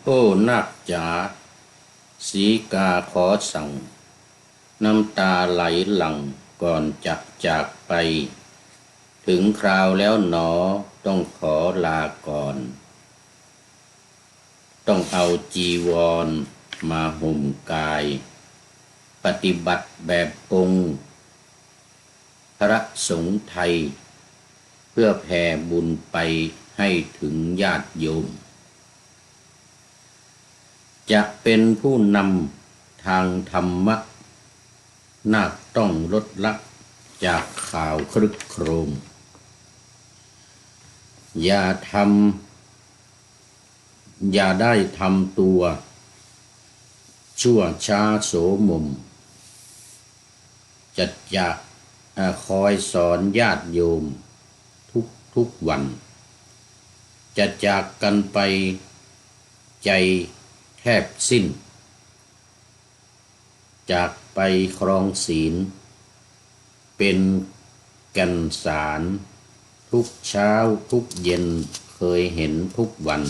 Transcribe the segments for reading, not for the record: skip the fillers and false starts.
โอ้นาคจ๋าสีกาขอสั่งน้ำตาไหลหลั่งก่อนจากไปถึงคราวแล้วหนอต้องขอลาก่อนต้องเอาจีวรมาห่มกายปฏิบัติแบบองค์พระสงฆ์ไทยเพื่อแผ่บุญไปให้ถึงญาติโยมจะเป็นผู้นำทางธรรมะนาคต้องลดละจากข่าวครึกโครมอย่าได้ทำตัวชั่วช้าโสมมจะคอยสอนญาติโยมทุกวันจะจากกันไปใจแทบสิ้นจากไปครองศีลเป็นแก่นสารทุกเช้าทุกเย็นเคยเห็นทุกวัน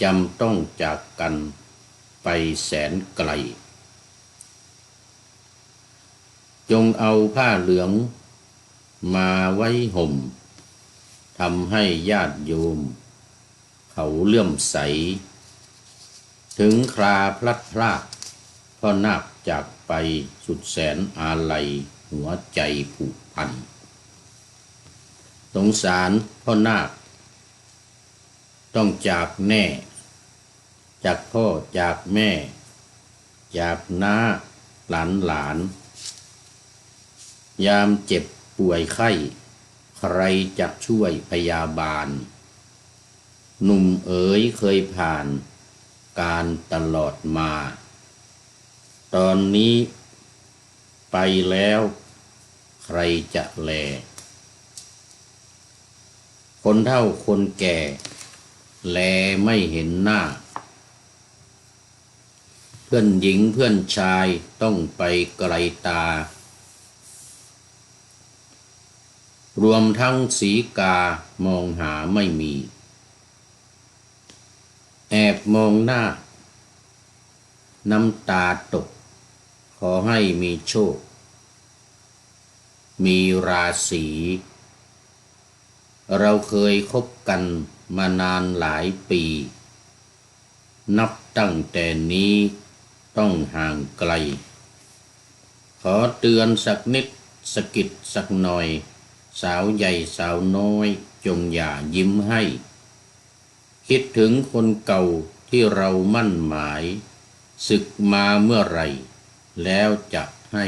จำต้องจากกันไปแสนไกลจงเอาผ้าเหลืองมาไว้ห่มทำให้ญาติโยมเขาเลื่อมใสถึงคราพลัดพรากพ่อนาคจากไปสุดแสนอาลัยหัวใจผูกพันสงสารพ่อนาคต้องจากแน่จากพ่อจากแม่จากน้าหลานยามเจ็บป่วยไข้ใครจะช่วยพยาบาลหนุ่มเอ๋ยเคยผ่านการตลอดมาตอนนี้ไปแล้วใครจะแลคนเฒ่าคนแก่แลไม่เห็นหน้าเพื่อนหญิงเพื่อนชายต้องไปไกลตารวมทั้งสีกามองหาไม่มีแอบมองหน้าน้ำตาตกขอให้มีโชคมีราศีเราเคยคบกันมานานหลายปีนับตั้งแต่นี้ต้องห่างไกลขอเตือนสักนิดสะกิดสักหน่อยสาวใหญ่สาวน้อยจงอย่ายิ้มให้คิดถึงคนเก่าที่เรามั่นหมายศึกมาเมื่อไรแล้วจะให้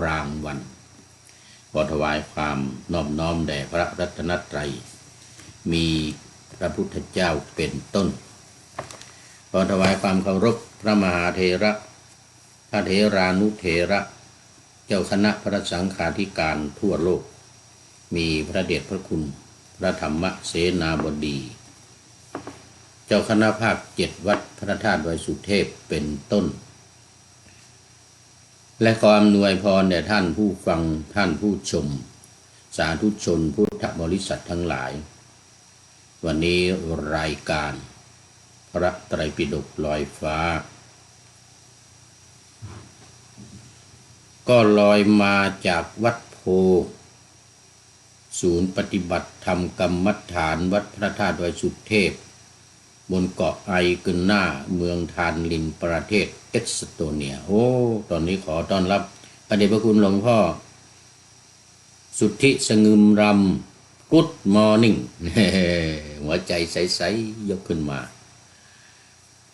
รางวัลขอถวายความนอบน้อมแด่พระรัตนตรัยมีพระพุทธเจ้าเป็นต้นขอถวายความเคารพพระมหาเถระพระเถรานุเถระเจ้าคณะพระสังฆาธิการทั่วโลกมีพระเดชพระคุณพระธรรมเสนาบดีเจ้าคณะภาค7วัดพระธาตุดอยสุเทพเป็นต้นและขออำนวยพรแด่ท่านผู้ฟังท่านผู้ชมสาธุชนพุทธบริษัททั้งหลายวันนี้รายการพระไตรปิฎกลอยฟ้าก็ลอยมาจากวัดโพศูนย์ปฏิบัติธรรมกรรมฐานวัดพระธาตุดอยสุเทพบนเกาะไอกุนนาเมืองทานลินประเทศเอสโตเนียตอนนี้ขอต้อนรับพระเดชพระคุณหลวงพ่อสุทธิสงึมรำ Good Morning หัวใจใสๆยกขึ้นมา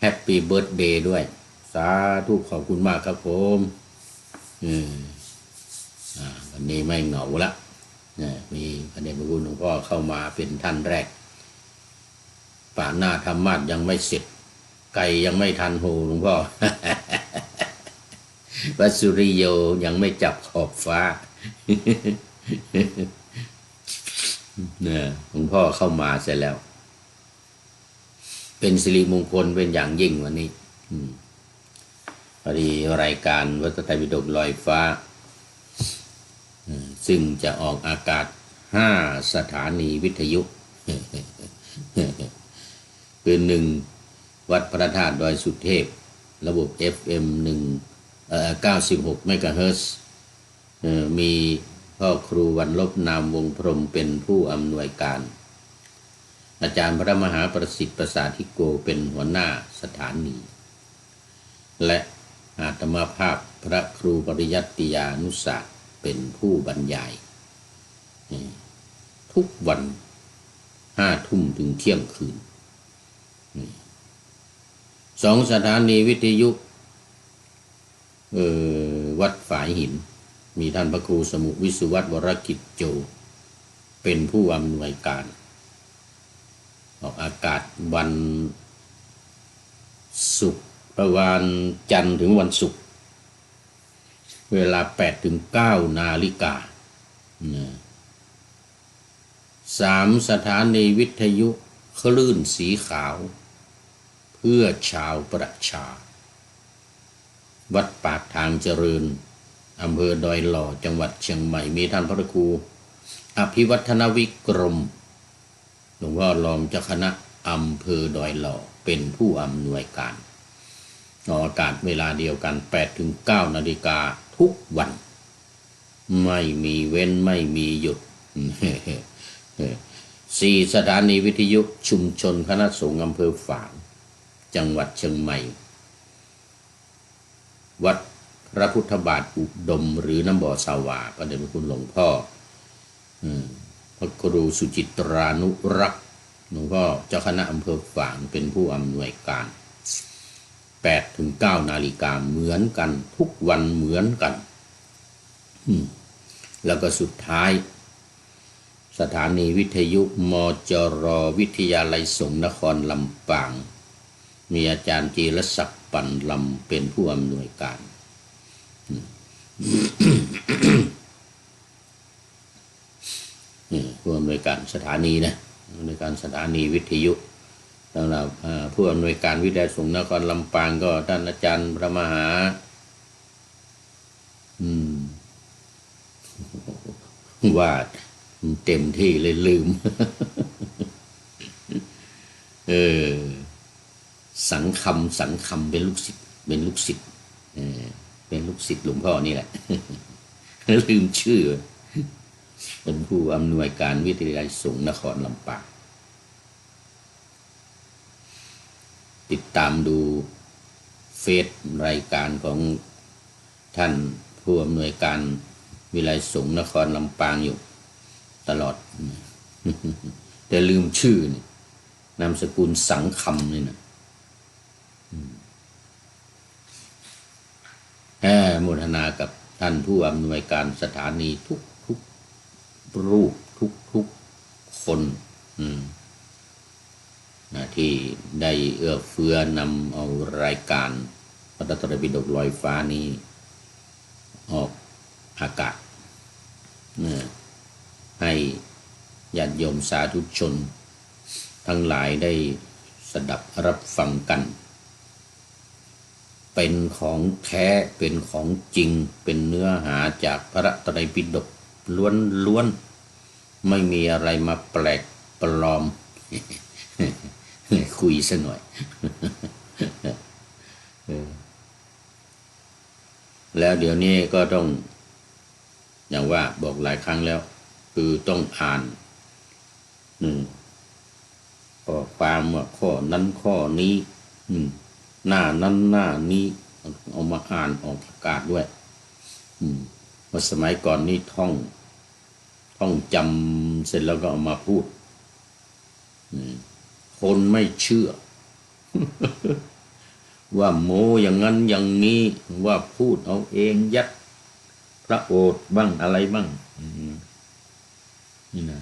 แฮปปี้เบิร์ธเดย์ด้วยสาธุขอบคุณมากครับผมวันนี้ไม่เหงาละมีพระเดชพระคุณหลวงพ่อเข้ามาเป็นท่านแรกป่าหน้าธรรมาสยังไม่เสร็จไก่ยังไม่ทันโหหลวงพ่อ วัดสุริโยยังไม่จับขอบฟ้า เนี่ยหลวงพ่อเข้ามาเสร็จแล้วเป็นสิริมงคลเป็นอย่างยิ่งวันนี้พอดีรายการวัดไตรปิฎกลอยฟ้าซึ่งจะออกอากาศ5 สถานีวิทยุคือ1 วัดพระธาตุดอยสุเทพระบบ FM 96 เมกะเฮิรตซ์มีพ่อครูวันลบนามวงพรหมเป็นผู้อำนวยการอาจารย์พระมหาประสิทธิ์ประสาธิโกเป็นหัวหน้าสถานีและอาตมาภาพพระครูปริยัติยานุศาสตร์เป็นผู้บรรยายทุกวัน5 ทุ่มถึงเที่ยงคืน2 สถานีวิทยุวัดฝายหินมีท่านพระครูสมุวิสุวัตรวรกิจโจเป็นผู้อำนวยการออกอากาศวันศุกร์ประวันจันทร์ถึงวันศุกร์เวลา 8 ถึง 9 นาฬิกา3 สถานีวิทยุคลื่นสีขาวเพื่อชาวประชาวัดปากทางเจริญอำเภอดอยหล่อจังหวัดเชียงใหม่มีท่านพระครูอภิวัฒนวิกรมหลวงพ่อรองเจ้าคณะอำเภอดอยหล่อเป็นผู้อำนวยการออกอากาศเวลาเดียวกัน 8 ถึง 9 นาฬิกาทุกวันไม่มีเว้นไม่มีหยุด 4 สถานีวิทยุชุมชนคณะสงฆ์อำเภอฝางจังหวัดเชียงใหม่วัดพระพุทธบาทอุดมหรือน้ำบ่อสาวาพระเดชพระคุณหลวงพ่อพระครูสุจิตรานุรักษ์หลวงพ่อเจ้าคณะอำเภอฝางเป็นผู้อำนวยการ 8 ถึง 9 นาฬิกาเหมือนกันทุกวันเหมือนกันแล้วก็สุดท้ายสถานีวิทยุมจรวิทยาลัยสงฆ์นครลำปางมีอาจารย์จีรศักดิ์ปั่นลำเป็นผู้อำนวยการผู้อำนวยการสถานีนะอำนวยการสถานีวิทยุสำหรับผู้อำนวยการวิทยาลัยสงฆ์นครลำปางก็ท่านอาจารย์พระมหาว่าเต็มที่เลยลืมสังคำเป็นลูกศิษย์เป็นลูกศิษย์หลวงพ่อนี่แหละลืมชื่อเป็นผู้อำนวยการวิทยาลัยสงฆ์นครลำปางติดตามดูเฟซรายการของท่านผู้อำนวยการวิทยาลัยสงฆ์นครลำปางอยู่ตลอดแต่ลืมชื่อนามสกุลสังคำนี่นะโมทนากับท่านผู้อำนวยการสถานีทุกรูปทุกคนที่ได้เอื้อเฟื้อนำเอารายการพระไตรปิฎกลอยฟ้านี้ออกอากาศให้ญาติโยมสาธุชนทั้งหลายได้สดับรับฟังกันเป็นของแท้เป็นของจริงเป็นเนื้อหาจากพระไตรปิฎกล้วนไม่มีอะไรมาแปลกปลอม คุยซะหน่อย แล้วเดี๋ยวนี้ก็ต้องอย่างว่าบอกหลายครั้งแล้วคือต้องอ่านข้อความว่าข้อนั้นข้อนี้หน้านั้นหน้านี้เอามาอ่านออกอากาศด้วยเมื่อสมัยก่อนนี่ท่องจำเสร็จแล้วก็เอามาพูดคนไม่เชื่อ ว่าโมอย่างนั้นอย่างนี้ว่าพูดเอาเองยัดพระโอษฐ์บ้างอะไรบ้างนี่นะ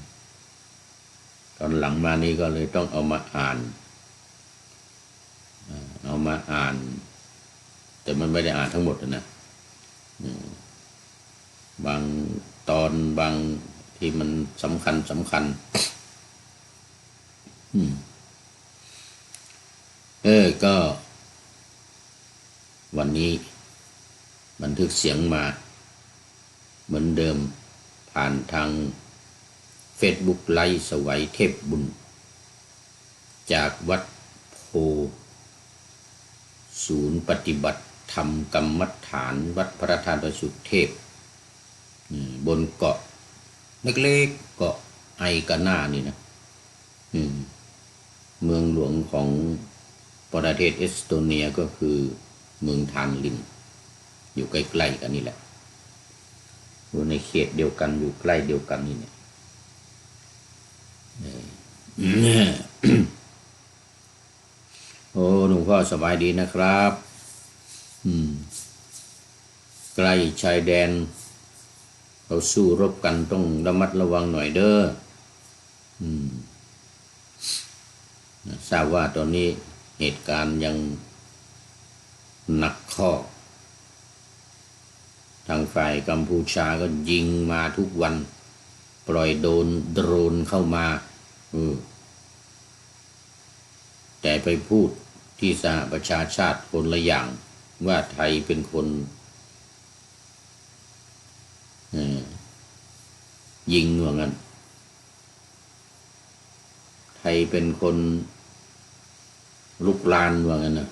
ตอนหลังมานี่ก็เลยต้องเอามาอ่านแต่มันไม่ได้อ่านทั้งหมดนะบางตอนบางที่มันสำคัญก็วันนี้บันทึกเสียงมาเหมือนเดิมผ่านทาง Facebook ไลฟ์สวัยเทพบุญจากวัดโพ ศูนย์ปฏิบัติธรรมกรรมฐานวัดพระธาตุประสุทธิเทพบนเกาะเล็กๆเกาะไอกาน่านี่นะเมืองหลวงของประเทศเอสโตเนียก็คือเมืองทานลินอยู่ใกล้ๆกันนี่แหละอยู่ในเขตเดียวกันอยู่ใกล้เดียวกันนี่เนี่ยโอ้หลวงพ่อสบายดีนะครับใกล้ชายแดนเราสู้รบกันต้องระมัดระวังหน่อยเด้อทราบว่าตอนนี้เหตุการณ์ยังหนักข้อทางฝ่ายกัมพูชาก็ยิงมาทุกวันปล่อยโดรนเข้ามาแต่ไปพูดที่สหประชาชาติคนละอย่างว่าไทยเป็นคนยิงว่างั้นไทยเป็นคนลุกลานว่างั้นนะ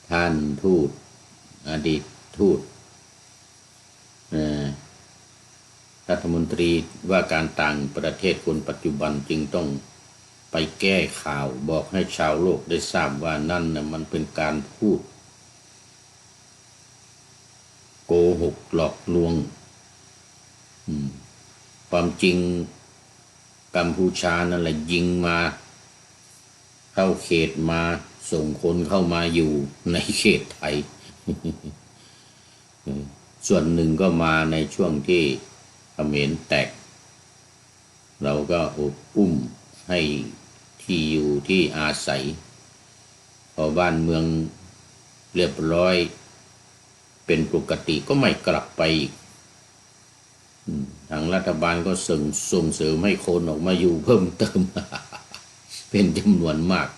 ท่านทูตอดีตทูตรัฐมนตรีว่าการต่างประเทศคนปัจจุบันจึงต้องไปแก้ข่าวบอกให้ชาวโลกได้ทราบว่านั่นนะมันเป็นการพูดโกหกหลอกลวงความจริงกัมพูชานั่นแหละยิงมาเข้าเขตมาส่งคนเข้ามาอยู่ในเขตไทย ส่วนหนึ่งก็มาในช่วงที่เขมรแตกเราก็อบอุ้มให้ที่อยู่ที่อาศัยพอบ้านเมืองเรียบร้อยเป็นปกติก็ไม่กลับไปอีกทางรัฐบาลก็ส่งเสริมให้คนออกมาอยู่เพิ่มเติม เป็นจำนวนมาก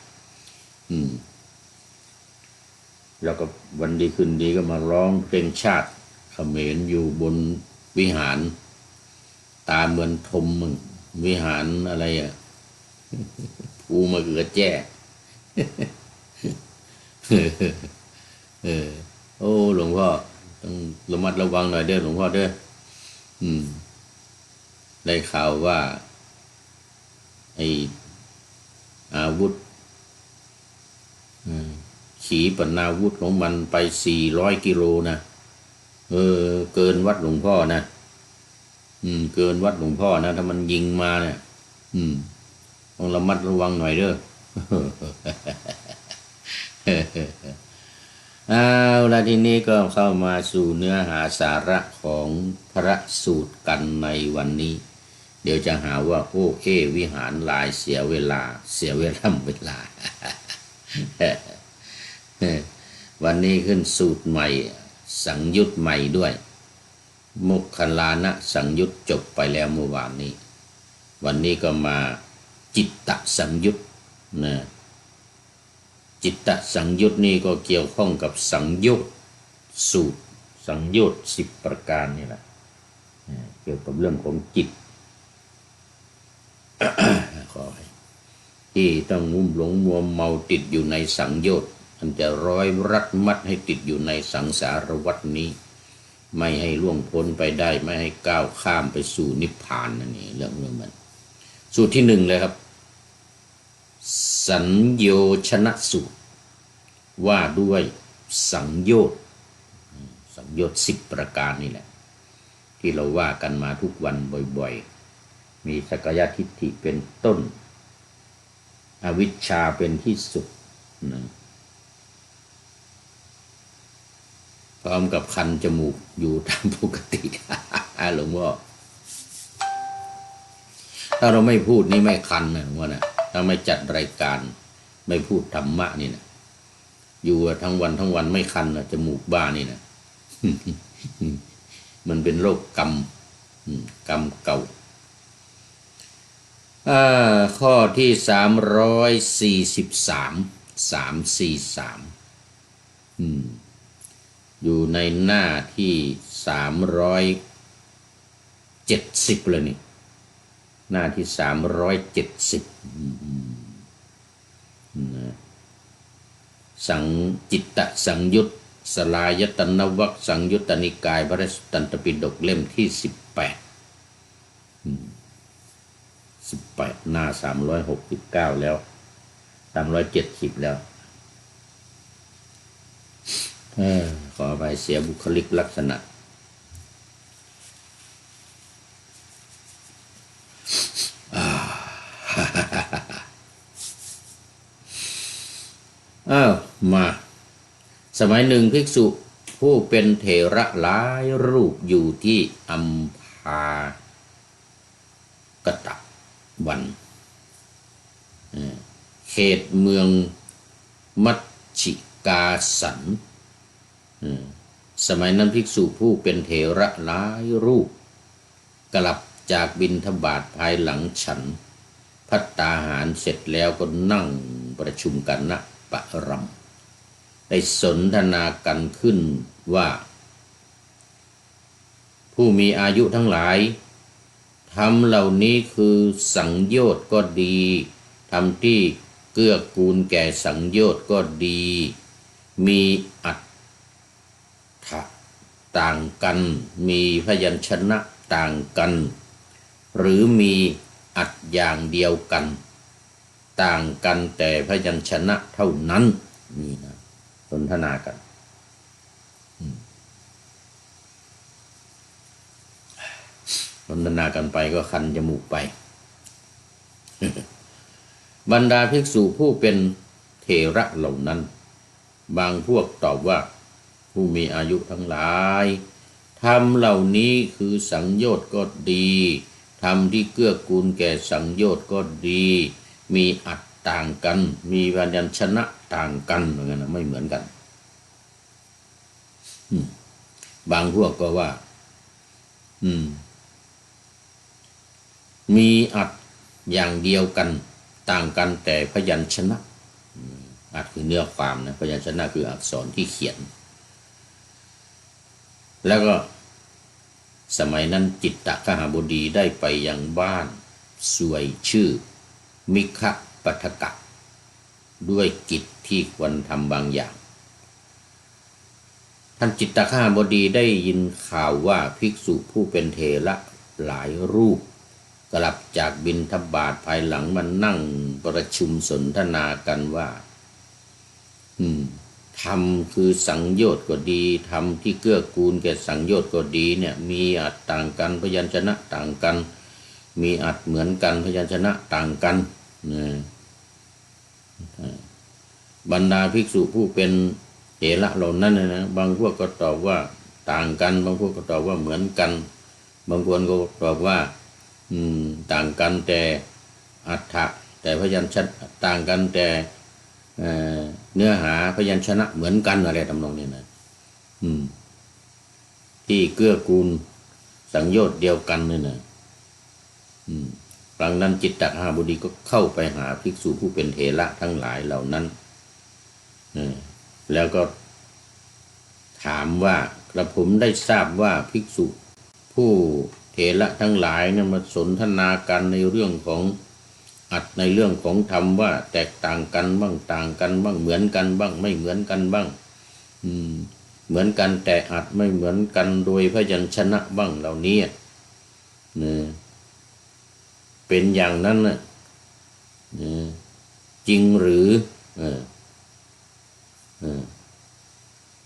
แล้วก็วันดีคืนดีก็มาร้องเพลงชาติเขมรอยู่บนวิหารตาเหมือนธมมึงวิหารอะไรภูมะเขือแจ้โอ้หลวงพ่อต้องระมัดระวังหน่อยเด้อหลวงพ่อเด้อได้ข่าวว่าไออาวุธขีปนาวุธของมันไป400 กิโลนะเกินวัดหลวงพ่อนะเกินวัดหลวงพ่อนะถ้ามันยิงมาเนี่ยต้องระมัดระวังหน่อยเด้อ เอาละทีนี้ก็เข้ามาสู่เนื้อหาสาระของพระสูตรกันในวันนี้เดี๋ยวจะหาว่าวิหารลายเสียเวลาวันนี้ขึ้นสูตรใหม่สังยุตใหม่ด้วยมุขลานะสังยุตจบไปแล้วเมื่อวานนี้วันนี้ก็มาจิตตสังยุตนะจิตตสังยุตนี่ก็เกี่ยวข้องกับสังโยชน์สูตรสังโยชน์10 ประการนี่แหละเกี่ยวกับเรื่องของจิต ขอให้ที่ต้องงุ่มหลงมัวเมาติดอยู่ในสังโยชน์มันจะร้อยรัดมัดให้ติดอยู่ในสังสารวัฏนี้ไม่ให้ล่วงพ้นไปได้ไม่ให้ก้าวข้ามไปสู่นิพพานนั่นเองเรื่องมันสูตรที่1เลยครับสัญโยชนะสูตรว่าด้วยสังโยชน์10 ประการนี่แหละที่เราว่ากันมาทุกวันบ่อยๆมีสักยทิฏฐิเป็นต้นอวิชชาเป็นที่สุดนะพร้อมกับคันจมูกอยู่ตามปกติ หลวงพ่อถ้าเราไม่พูดนี่ไม่คันนะว่านะถ้าไม่จัดรายการไม่พูดธรรมะนี่นะอยู่ทั้งวันไม่คันนะจมูกบ้านี่นะ มันเป็นโรคกรรมเก่าข้อที่343อยู่ในหน้าที่370เลยนี่หน้าที่370 สังจิตตสังยุตสลายตนวรรคสังยุตตนิกายพระสันตปิฎกเล่มที่18หน้า369แล้ว370แล้วขอไปเสียบุคลิกลักษณะมาสมัยหนึ่งภิกษุผู้เป็นเถระหลายรูปอยู่ที่อัมพากตะวันเขตเมืองมัชชิกาสันสมัยนั้นภิกษุผู้เป็นเถระหลายรูปกลับจากบิณฑบาตภายหลังฉันภัตตาหารเสร็จแล้วก็นั่งประชุมกันณปรำได้สนทนากันขึ้นว่าผู้มีอายุทั้งหลายธรรมเหล่านี้คือสังโยชน์ก็ดีธรรมที่เกื้อกูลแก่สังโยชน์ก็ดีมีอัตถะต่างกันมีพยัญชนะต่างกันหรือมีอัตอย่างเดียวกันต่างกันแต่พยัญชนะเท่านั้นนี่นะสนทนากันสนทนากันไปก็คันจมูกไปบรรดาภิกษุผู้เป็นเถระเหล่านั้นบางพวกตอบว่าผู้มีอายุทั้งหลายธรรมเหล่านี้คือสังโยชน์ก็ดีธรรมที่เกื้อกูลแก่สังโยชน์ก็ดีมีอัตต่างกันมีพยัญชนะต่างกันเหมือนกันไม่เหมือนกันบางพวกก็ว่ามีอัตอย่างเดียวกันต่างกันแต่พยัญชนะอัตคือเนื้อความนะพยัญชนะคืออักษรที่เขียนแล้วก็สมัยนั้นจิตตคหบดีได้ไปยังบ้านสวยชื่อมิคปัฏฐกะด้วยกิจที่ควรทำบางอย่างท่านจิตตคหบดีได้ยินข่าวว่าภิกษุผู้เป็นเถระหลายรูปกลับจากบิณฑบาตภายหลังมานั่งประชุมสนทนากันว่าธรรมคือสังโยชน์ก็ดีธรรมที่เกื้อกูลแก่สังโยชน์ก็ดีเนี่ยมีอัตต่างกันพยัญชนะต่างกันมีอัตเหมือนกันพยัญชนะต่างกันบรรดาภิกษุผู้เป็นเถระเหล่านั้นนะบางพวกก็ตอบว่าต่างกันบางพวกก็ตอบว่าเหมือนกันบางคนก็ตอบว่าต่างกันแต่อัตถะแต่พยัญชนะต่างกันแต่เนื้อหาพยัญชนะเหมือนกันอะไรทำนองนี้นะที่เกื้อกูลสังโยชน์เดียวกันนี่นะครั้งนั้นจิตตคหบดีก็เข้าไปหาภิกษุผู้เป็นเถระทั้งหลายเหล่านั้นแล้วก็ถามว่ากระผมได้ทราบว่าภิกษุผู้เถระทั้งหลายเนี่ยมาสนทนากันในเรื่องของอัดในเรื่องของธรรมว่าแตกต่างกันบ้างต่างกันบ้างเหมือนกันบ้างไม่เหมือนกันบ้างเหมือนกันแต่อัดไม่เหมือนกันโดยพยัญชนะบ้างเหล่านี้เป็นอย่างนั้นน่ะจริงหรือ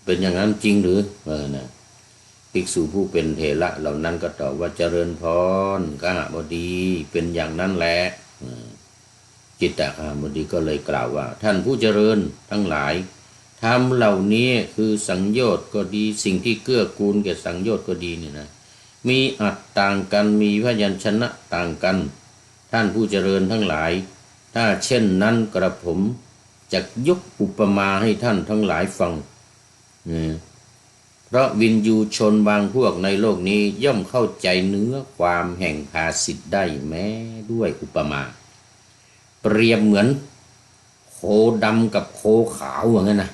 เป็นอย่างนั้นจริงหรือนะภิกษุผู้เป็นเถระเหล่านั้นก็ตอบว่าเจริญพรกหบดีเป็นอย่างนั้นแหละจิตตคหบดีก็เลยกล่าวว่าท่านผู้เจริญทั้งหลายธรรมเหล่านี้คือสังโยชน์ก็ดีสิ่งที่เกื้อกูลแก่สังโยชน์ก็ดีนี่นะมีอัตต่างกันมีพยัญชนะต่างกันท่านผู้เจริญทั้งหลายถ้าเช่นนั้นกระผมจะยกอุปมาให้ท่านทั้งหลายฟังเพราะวินยูชนบางพวกในโลกนี้ย่อมเข้าใจเนื้อความแห่งภาษิตได้แม้ด้วยอุปมาเปรียบเหมือนโคดำกับโคขาวอย่างนั้นนะ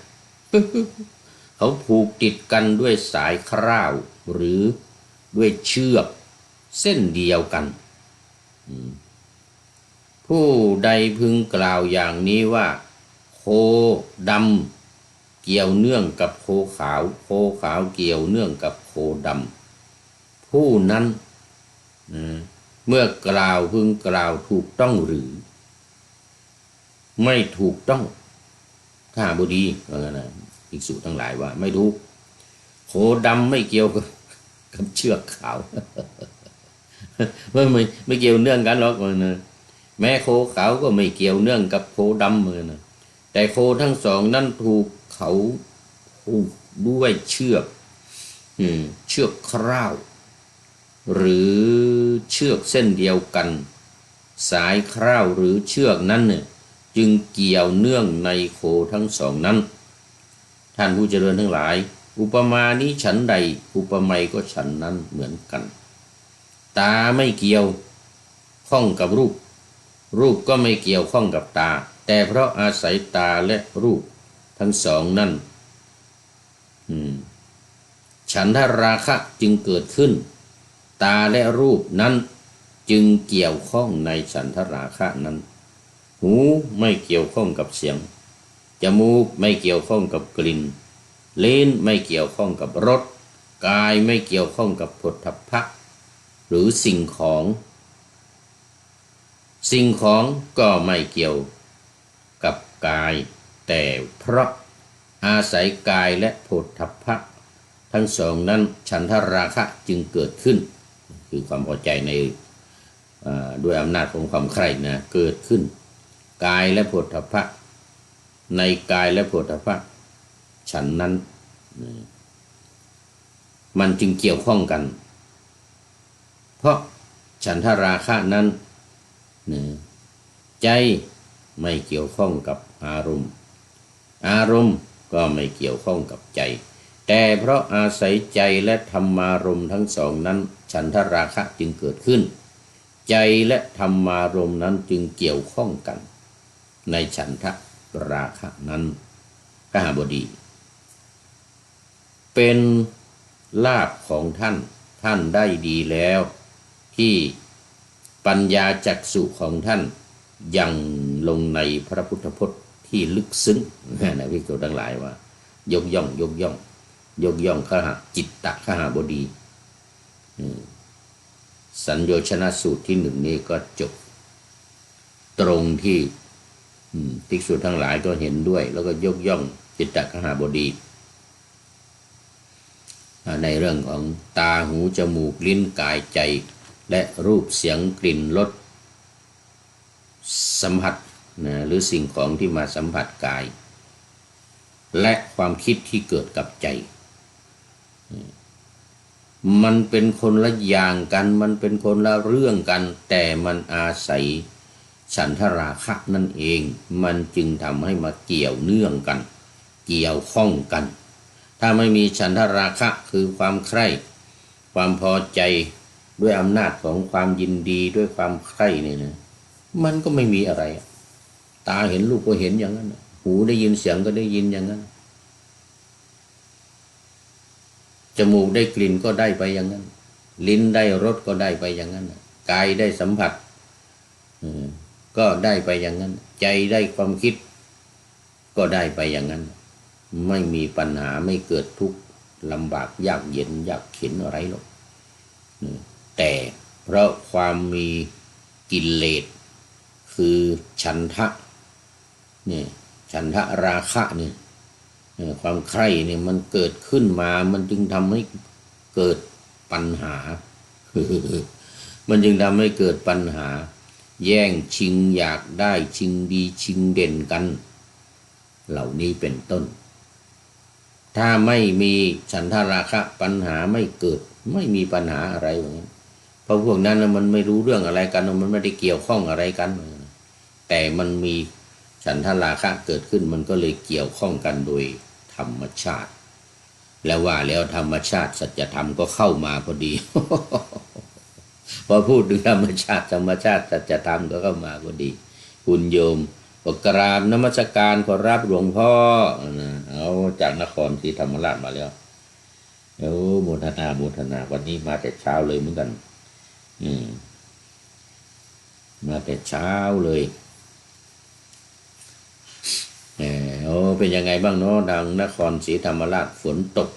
เขาผูกติดกันด้วยสายคร่าวหรือด้วยเชือกเส้นเดียวกันผู้ใดพึงกล่าวอย่างนี้ว่าโคด เกี่ยวเนื่องกับโคขาวโคขาวเกี่ยวเนื่องกับโคดำผู้นั้นเมื่อกล่าวพึงกล่าวถูกต้องหรือไม่ถูกต้องข้าบดีว่างั้นนะภิกษุทั้งหลายว่าไม่ถูกโคดำไม่เกี่ยวกับเชือกขาวไม่เกี่ยวเนื่องกันหรอกนะแม้โคขาวก็ไม่เกี่ยวเนื่องกับโคดำเหมือนนะแต่โคทั้งสองนั้นถูกเขาผูกด้วยเชือกคร่าวหรือเชือกเส้นเดียวกันสายคร่าวหรือเชือกนั้นเนี่ยจึงเกี่ยวเนื่องในโคทั้งสองนั้นท่านผู้เจริญทั้งหลายอุปมานี้ฉันใดอุปไมยก็ฉันนั้นเหมือนกันตาไม่เกี่ยวข้องกับรูปรูปก็ไม่เกี่ยวข้องกับตาแต่เพราะอาศัยตาและรูปทั้งสองนั้นฉันทราคะจึงเกิดขึ้นตาและรูปนั้นจึงเกี่ยวข้องในฉันทราคะนั้นหูไม่เกี่ยวข้องกับเสียงจมูกไม่เกี่ยวข้องกับกลิ่นลิ้นไม่เกี่ยวข้องกับรสกายไม่เกี่ยวข้องกับโผฏฐัพพะหรือสิ่งของก็ไม่เกี่ยวกับกายแต่เพราะอาศัยกายและโผฏฐัพพะทั้งสองนั้นฉันทราคะจึงเกิดขึ้นคือความพอใจในด้วยอำนาจของความใคร่นะเกิดขึ้นกายและโผฏฐัพพะในกายและโผฏฐัพพะฉันนั้นมันจึงเกี่ยวข้องกันเพราะฉันทราคะนั้นใจไม่เกี่ยวข้องกับอารมณ์ก็ไม่เกี่ยวข้องกับใจแต่เพราะอาศัยใจและธรรมารมณ์ทั้งสองนั้นฉันทราคะจึงเกิดขึ้นใจและธรรมารมณ์นั้นจึงเกี่ยวข้องกันในฉันทราคะนั้นกหบดีเป็นลาภของท่านได้ดีแล้วที่ปัญญาจักษุของท่านยังลงในพระพุทธพจน์ที่ลึกซึ้งนะภิกษุทั้งหลายว่ายกย่องขหจิตตขหบดีสัญโยชนะสูตรที่หนึ่งนี้ก็จบตรงที่ภิกษุทั้งหลายก็เห็นด้วยแล้วก็ยกย่องจิตตขหบดีในเรื่องของตาหูจมูกลิ้นกายใจและรูปเสียงกลิ่นรสสัมผัสหรือสิ่งของที่มาสัมผัสกายและความคิดที่เกิดกับใจมันเป็นคนละอย่างกันมันเป็นคนละเรื่องกันแต่มันอาศัยฉันทราคะนั่นเองมันจึงทำให้มาเกี่ยวเนื่องกันเกี่ยวข้องกันถ้าไม่มีฉันทราคะคือความใคร่ความพอใจด้วยอำนาจของความยินดีด้วยความใคร่เนี่ยนะมันก็ไม่มีอะไรตาเห็นรูปก็เห็นอย่างนั้นหูได้ยินเสียงก็ได้ยินอย่างนั้นจมูกได้กลิ่นก็ได้ไปอย่างนั้นลิ้นได้รสก็ได้ไปอย่างนั้นกายได้สัมผัสก็ได้ไปอย่างนั้นใจได้ความคิดก็ได้ไปอย่างนั้นไม่มีปัญหาไม่เกิดทุกข์ลำบากยากเย็นยากเข็ญอะไรหรอกแต่เพราะความมีกิเลสคือฉันทะเนี่ยฉันทะราคะเนี่ยความใคร่เนี่ยมันเกิดขึ้นมามันจึงทำให้เกิดปัญหา มันจึงทำให้เกิดปัญหาแย่งชิงอยากได้ชิงดีชิงเด่นกันเหล่านี้เป็นต้นถ้าไม่มีฉันทราคะปัญหาไม่เกิดไม่มีปัญหาอะไรอย่างนี้เพราะพวกนั้นมันไม่รู้เรื่องอะไรกันมันไม่ได้เกี่ยวข้องอะไรกันแต่มันมีฉันทราคะเกิดขึ้นมันก็เลยเกี่ยวข้องกันโดยธรรมชาติแล้วว่าแล้วธรรมชาติสัจธรรมก็เข้ามาพอดี พอพูดถึงธรรมชาติสัจธรรมก็เข้ามาพอดีคุณโยมกราบนมัสการขอรับหลวงพ่อเอาจากนครศรีธรรมราชมาแล้วโมทนาวันนี้มาแต่เช้าเลยเหมือนกันมาแต่เช้าเลย โอ้เป็นยังไงบ้างเนาะดังนครศรีธรรมราชฝนตก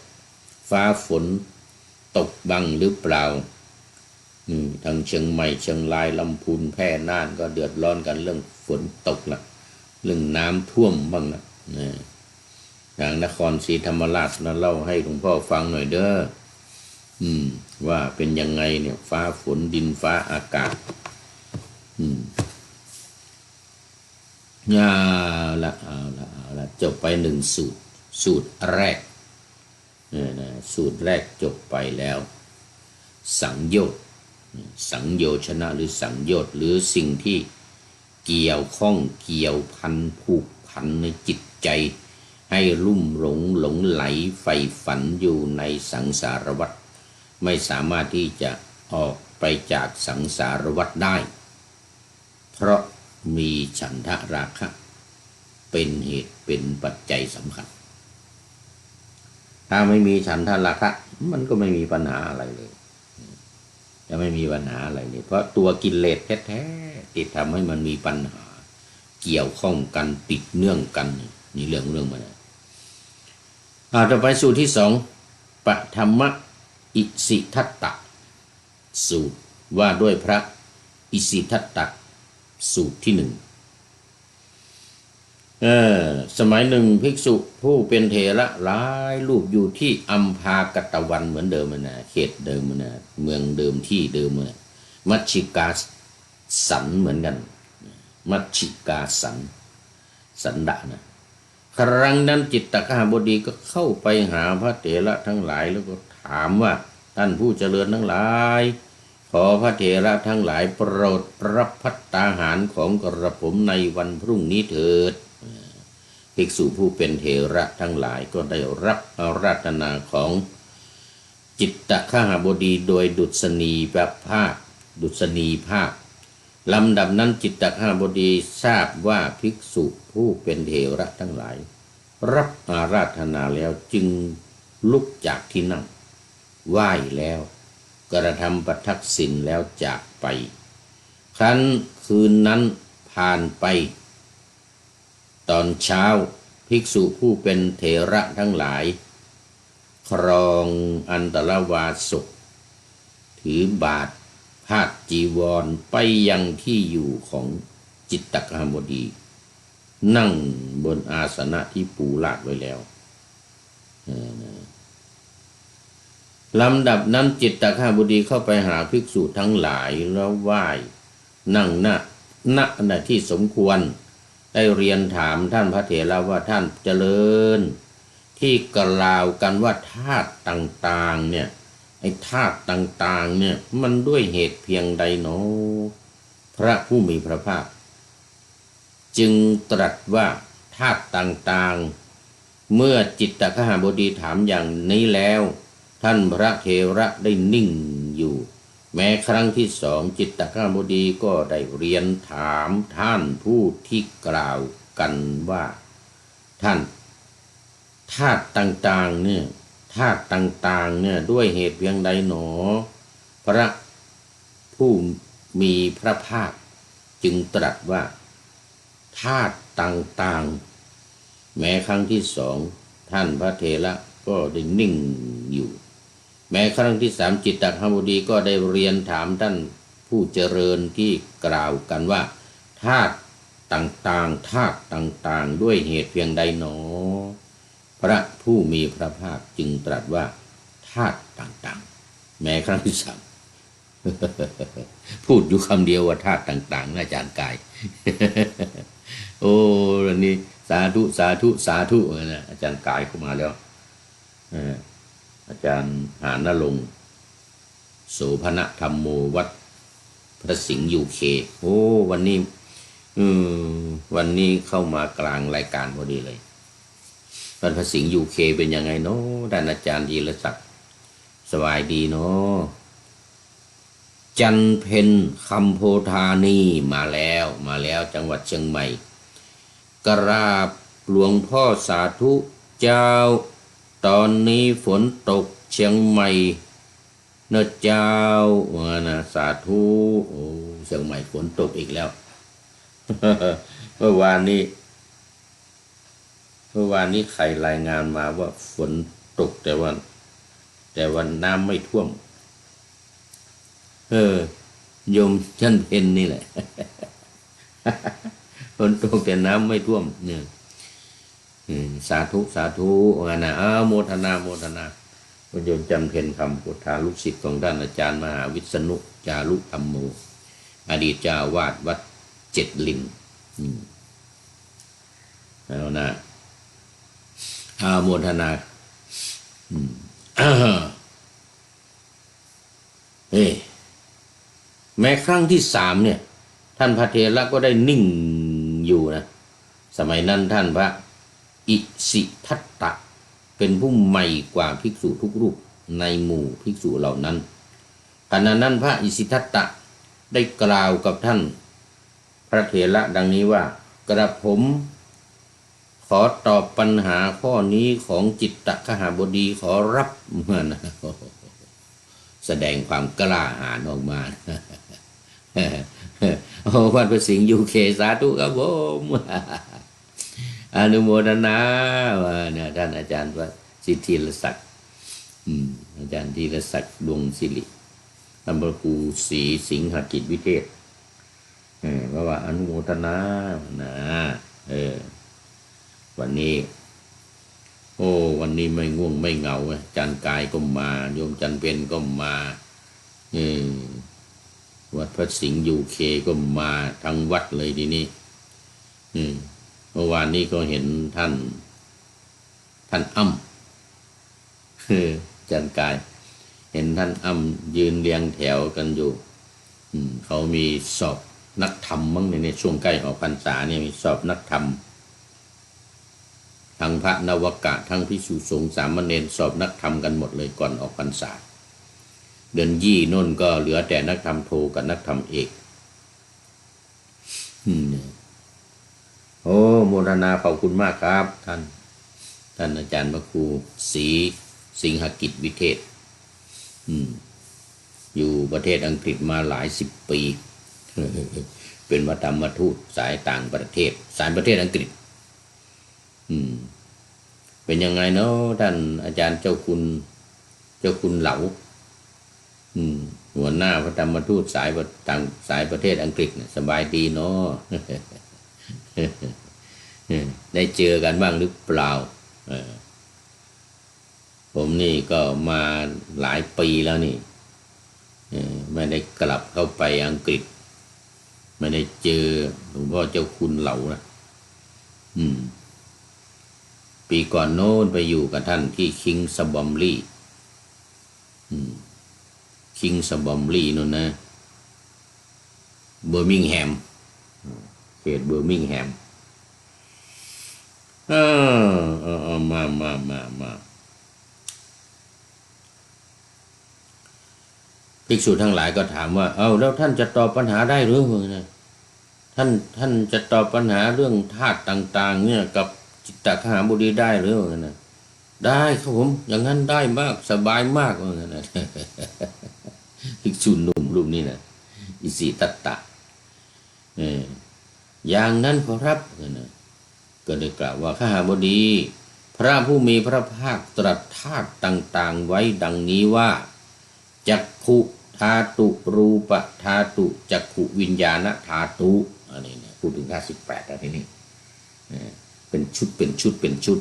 ฟ้าฝนตกบ้างหรือเปล่าทางเชียงใหม่เชียงรายลำพูนแพร่น่านก็เดือดร้อนกันเรื่องฝนตกละเรื่องน้ำท่วมบ้างนะทางนครศรีธรรมราชนะเล่าให้หลวงพ่อฟังหน่อยเด้อว่าเป็นยังไงเนี่ยฟ้าฝนดินฟ้าอากาศเอาละจบไปหนึ่งสูตรแรกสูตรแรกจบไปแล้วสังโยชน์สังโยชนะหรือสังโยชน์หรือสิ่งที่เกี่ยวข้องเกี่ยวพันผูกพันในจิตใจให้ลุ่มหลงไหลใฝ่ฝันอยู่ในสังสารวัฏไม่สามารถที่จะออกไปจากสังสารวัฏได้เพราะมีฉันทะราคะเป็นเหตุเป็นปัจจัยสำคัญถ้าไม่มีฉันทะราคะมันก็ไม่มีปัญหาอะไรเลยจะไม่มีปัญหาอะไรเลยเพราะตัวกิเลสแท้ๆที่ทำให้มันมีปัญหาเกี่ยวข้องกันติดเนื่องกันนี่เรื่องมันต่อไปสูตรที่สองปฐมอิสิทัตตะสูตรว่าด้วยพระอิสิทัตตะสูตรที่หนึ่งสมัยหนึ่งภิกษุผู้เป็นเถระหลายรูปอยู่ที่อัมพากตวันเหมือนเดิมนะเขตเดิมนะเมืองเดิมที่เดิมนะมัชชิกาสันเหมือนกันมัชชิกาสันดะนะครั้งนั้นจิตตคหบดีก็เข้าไปหาพระเถระทั้งหลายแล้วก็ถามว่าท่านผู้เจริญทั้งหลายขอพระเถระทั้งหลายโปรดรับภัตตาหารของกระผมในวันพรุ่งนี้เถิดภิกษุผู้เป็นเถระทั้งหลายก็ได้รับอาราธนาของจิตตคหบดีโดยดุษณีภาพลำดับนั้นจิตตคหบดีทราบว่าภิกษุผู้เป็นเถระทั้งหลายรับอาราธนาแล้วจึงลุกจากที่นั่งไหว้แล้วกระทำประทักษิณแล้วจากไปครั้นคืนนั้นผ่านไปตอนเช้าภิกษุผู้เป็นเถระทั้งหลายครองอันตรวาสกถือบาทพาดจีวรไปยังที่อยู่ของจิตตคหบดีนั่งบนอาสนะที่ปูลาดไว้แล้วลำดับนั้นจิตตคหบดีเข้าไปหาภิกษุทั้งหลายแล้วไหว้นั่งณที่สมควรได้เรียนถามท่านพระเถระว่าท่านเจริญที่กล่าวกันว่าธาตุต่างๆเนี่ยไอ้ธาตุต่างๆเนี่ยมันด้วยเหตุเพียงใดหนอพระผู้มีพระภาคจึงตรัสว่าธาตุต่างๆเมื่อจิตตคหบดีถามอย่างนี้แล้วท่านพระเถระได้นิ่งอยู่แม้ครั้งที่สองจิตตคหบดีก็ได้เรียนถามท่านผู้ที่กล่าวกันว่าท่านธาตุต่างๆเนี่ยธาตุต่างๆเนี่ยด้วยเหตุเพียงใดหนอพระผู้มีพระภาคจึงตรัสว่าธาตุต่างๆแม้ครั้งที่สองท่านพระเถระก็ได้นิ่งอยู่แม้ครั้งที่สามจิตตคหบดีก็ได้เรียนถามท่านผู้เจริญที่กล่าวกันว่าธาตุต่างๆด้วยเหตุเพียงใดหนอพระผู้มีพระภาคจึงตรัสว่าธาตุต่างๆแม้ครั้งที่สาม พูดอยู่คำเดียวว่าธาตุต่างๆอาจารย์กาย โอ้อันนี้สาธุนะอาจารย์กายเข้ามาแล้วอาจารย์หานรงค์โสภณธรรมโมวัดพระสิงห์ยูเคโอ้วันนี้เข้ามากลางรายการพอดีเลยวัดพระสิงห์ยูเคเป็นยังไงเนาะท่านอาจารย์ธีรศักดิ์สบายดีเนาะจันเพ็ญคำโพธานีมาแล้วจังหวัดเชียงใหม่กราบหลวงพ่อสาธุเจ้าตอนนี้ฝนตกเชียงใหม่เนอะเจ้านะสาธุโอ้เชียงใหม่ฝนตกอีกแล้ว เมื่อวานนี้ เมื่อวานนี้ใครรายงานมาว่าฝนตกแต่ว่าน้ำไม่ท่วมโยมท่านเพนนี่แหละฝนตกแต่น้ำไม่ท่วมเนี่ยสาธุสาธุว่านะโมทนาโมทนาคุณโยมจำเพนคำพุทธาลูกศิษย์ของท่านอาจารย์มหาวิษณุจารุธรรมโมอดีตเจ้าวาดวัดเจ็ดลินแล้วนะโมทนาแม้ครั้งที่สามเนี่ยท่านพระเถระก็ได้นิ่งอยู่นะสมัยนั้นท่านพระอิสิทัตตะเป็นผู้ใหม่กว่าภิกษุทุกรูปในหมู่ภิกษุเหล่านั้นขณะนั้นพระอิสิทัตตะได้กล่าวกับท่านพระเถระดังนี้ว่ากระผมขอตอบปัญหาข้อนี้ของจิตตคหบดีขอรับนะแสดงความกล้าหาญออกมาวัดประสิงห์ยูเคสาธุครับผมอนุโมทนาว่าเนี่ยท่านอาจารย์ว่าสิทธิรศักดิ์อาจารย์ธีรศักดิ์ดวงศิริท่านพระครูศรีสิงหกิจวิเทศว่าอนุโมทนานะวันนี้วันนี้ไม่ง่วงไม่เหงาจันกายก็มาโยมจันเพ็ญก็มาวัดพระสิงห์ยูเคก็มาทั้งวัดเลยทีนี้เมื่อวานนี้ก็เห็นท่านอ้ำจันกายเห็นท่านอ้ำยืนเรียงแถวกันอยู่เขามีสอบนักธรรมมั้งในช่วงใกล้ออกพรรษาเนี่ยมีสอบนักธรรมทั้งพระนวกะทั้งภิกษุสงฆ์สามเณรสอบนักธรรมกันหมดเลยก่อนออกพรรษาเดือนยี่โน่นก็เหลือแต่นักธรรมโทกับนักธรรมเอกโมทนาขอบคุณมากครับท่านอาจารย์พระครูศรีสิงหกิจวิเทศอยู่ประเทศอังกฤษมาหลายสิบปีเป็นวัฒนธรรมทูตสายต่างประเทศสายประเทศอังกฤษเป็นยังไงเนาะท่านอาจารย์เจ้าคุณเหลาหัวหน้าพระธรรมทูตสายประเทศอังกฤษสบายดีเนาะ ได้เจอกันบ้างหรือเปล่าผมนี่ก็มาหลายปีแล้วนี่ไม่ได้กลับเข้าไปอังกฤษไม่ได้เจอหลวงพ่อเจ้าคุณเหลานะปีก่อนโน้นไปอยู่กับท่านที่คิงส์บอมลี่คิงส์บอมลี่นู่นนะเบอร์มิงแฮมเขตเบอร์มิงแฮมมาภิกษุทั้งหลายก็ถามว่าแล้วท่านจะตอบปัญหาได้หรือเนี่ยท่านจะตอบปัญหาเรื่องธาตุต่างๆเนี่ยกับจิตตคหบดีได้หรือเนี่ยได้ครับผมอย่างนั้นได้มากสบายมากว่างั้นนะภิกษุหนุ่มรูปนี้นะอิสิตัตตะอย่างนั้นขอรับนะก็ได้กล่าวว่าข้าบดีพระผู้มีพระภาคตรัสธาตุต่างๆไว้ดังนี้ว่าจักขุธาตุรูปธาตุจักขุวิญญาณธาตุอันนี้เนี่ยพูดถึง58แล้วทีนี้เป็นชุด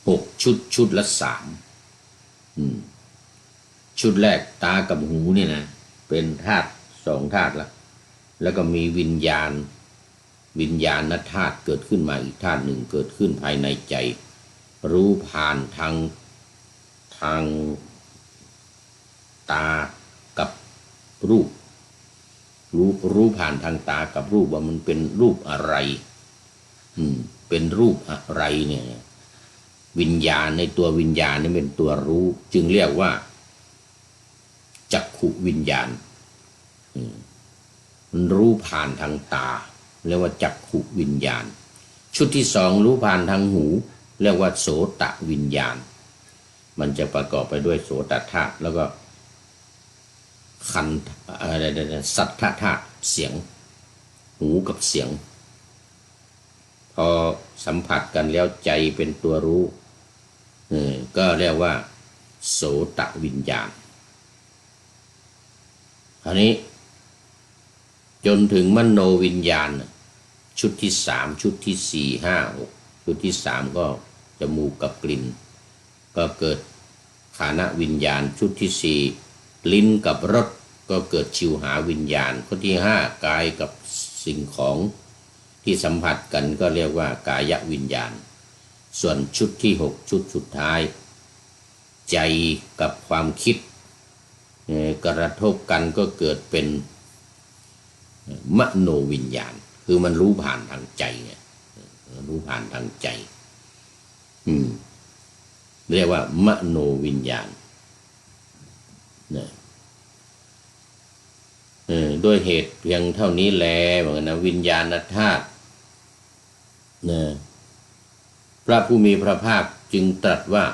6ชุดละ3ชุดแรกตากับหูเนี่ยนะเป็นธาตุ2ธาตุแล้วก็มีวิญญาณธาตุเกิดขึ้นมาอีกธาตุหนึ่งเกิดขึ้นภายในใจรู้ผ่านทางตากับรูปรู้ผ่านทางตากับรูปว่ามันเป็นรูปอะไรเป็นรูปอะไรเนี่ยวิญญาณในตัววิญญาณนี่เป็นตัวรู้จึงเรียกว่าจักขุวิญญาณมันรู้ผ่านทางตาเรียกว่าจักขุวิญญาณชุดที่2รู้ผ่านทางหูเรียกว่าโสตวิญญาณมันจะประกอบไปด้วยโสตธาตุแล้วก็คันสัทธธาตุเสียงหูกับเสียง พอสัมผัสกันแล้วใจเป็นตัวรู้ก็เรียกว่าโสตวิญญาณคราวนี้จนถึงมโนวิญญาณชุดที่สามชุดที่สี่ห้าหกชุดที่สามก็จมูกกับกลิ่นก็เกิดฆานวิญญาณชุดที่สี่ลิ้นกับรสก็เกิดชิวหาวิญญาณข้อที่ห้ากายกับสิ่งของที่สัมผัสกันก็เรียกว่ากายวิญญาณส่วนชุดที่หกชุดสุดท้ายใจกับความคิดกระทบกันก็เกิดเป็นมโนวิญญาณคือมันรู้ผ่านทางใจเนี่ยรู้ผ่านทางใจเรียกว่ามโนวิญญาณด้วยเหตุเพียงเท่านี้แลเหมือนนะวิญญาณธาตุพระผู้มีพระภาคจึงตรัสว่า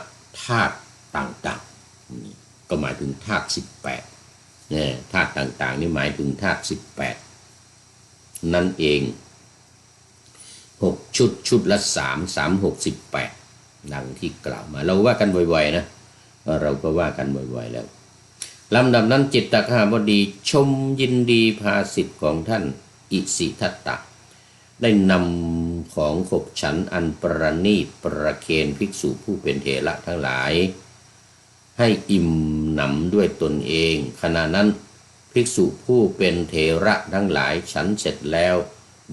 ธาตุต่างๆก็หมายถึงธาตุ18ธาตุต่างๆนี่หมายถึงธาตุ18นั่นเอง6ชุดละ3 3 6 18ดังที่กล่าวมาเราว่ากันบ่อยๆนะเราก็ว่ากันบ่อยๆแล้วลำดับนั้นจิตตคหบดีชมยินดีภาสิทธิ์ของท่านอิสิทัตตะได้นำของขบฉันอันประณีตประเคนภิกษุผู้เป็นเถระทั้งหลายให้อิ่มหนำด้วยตนเองขณะนั้นภิกษุผู้เป็นเถระทั้งหลายฉันเสร็จแล้ว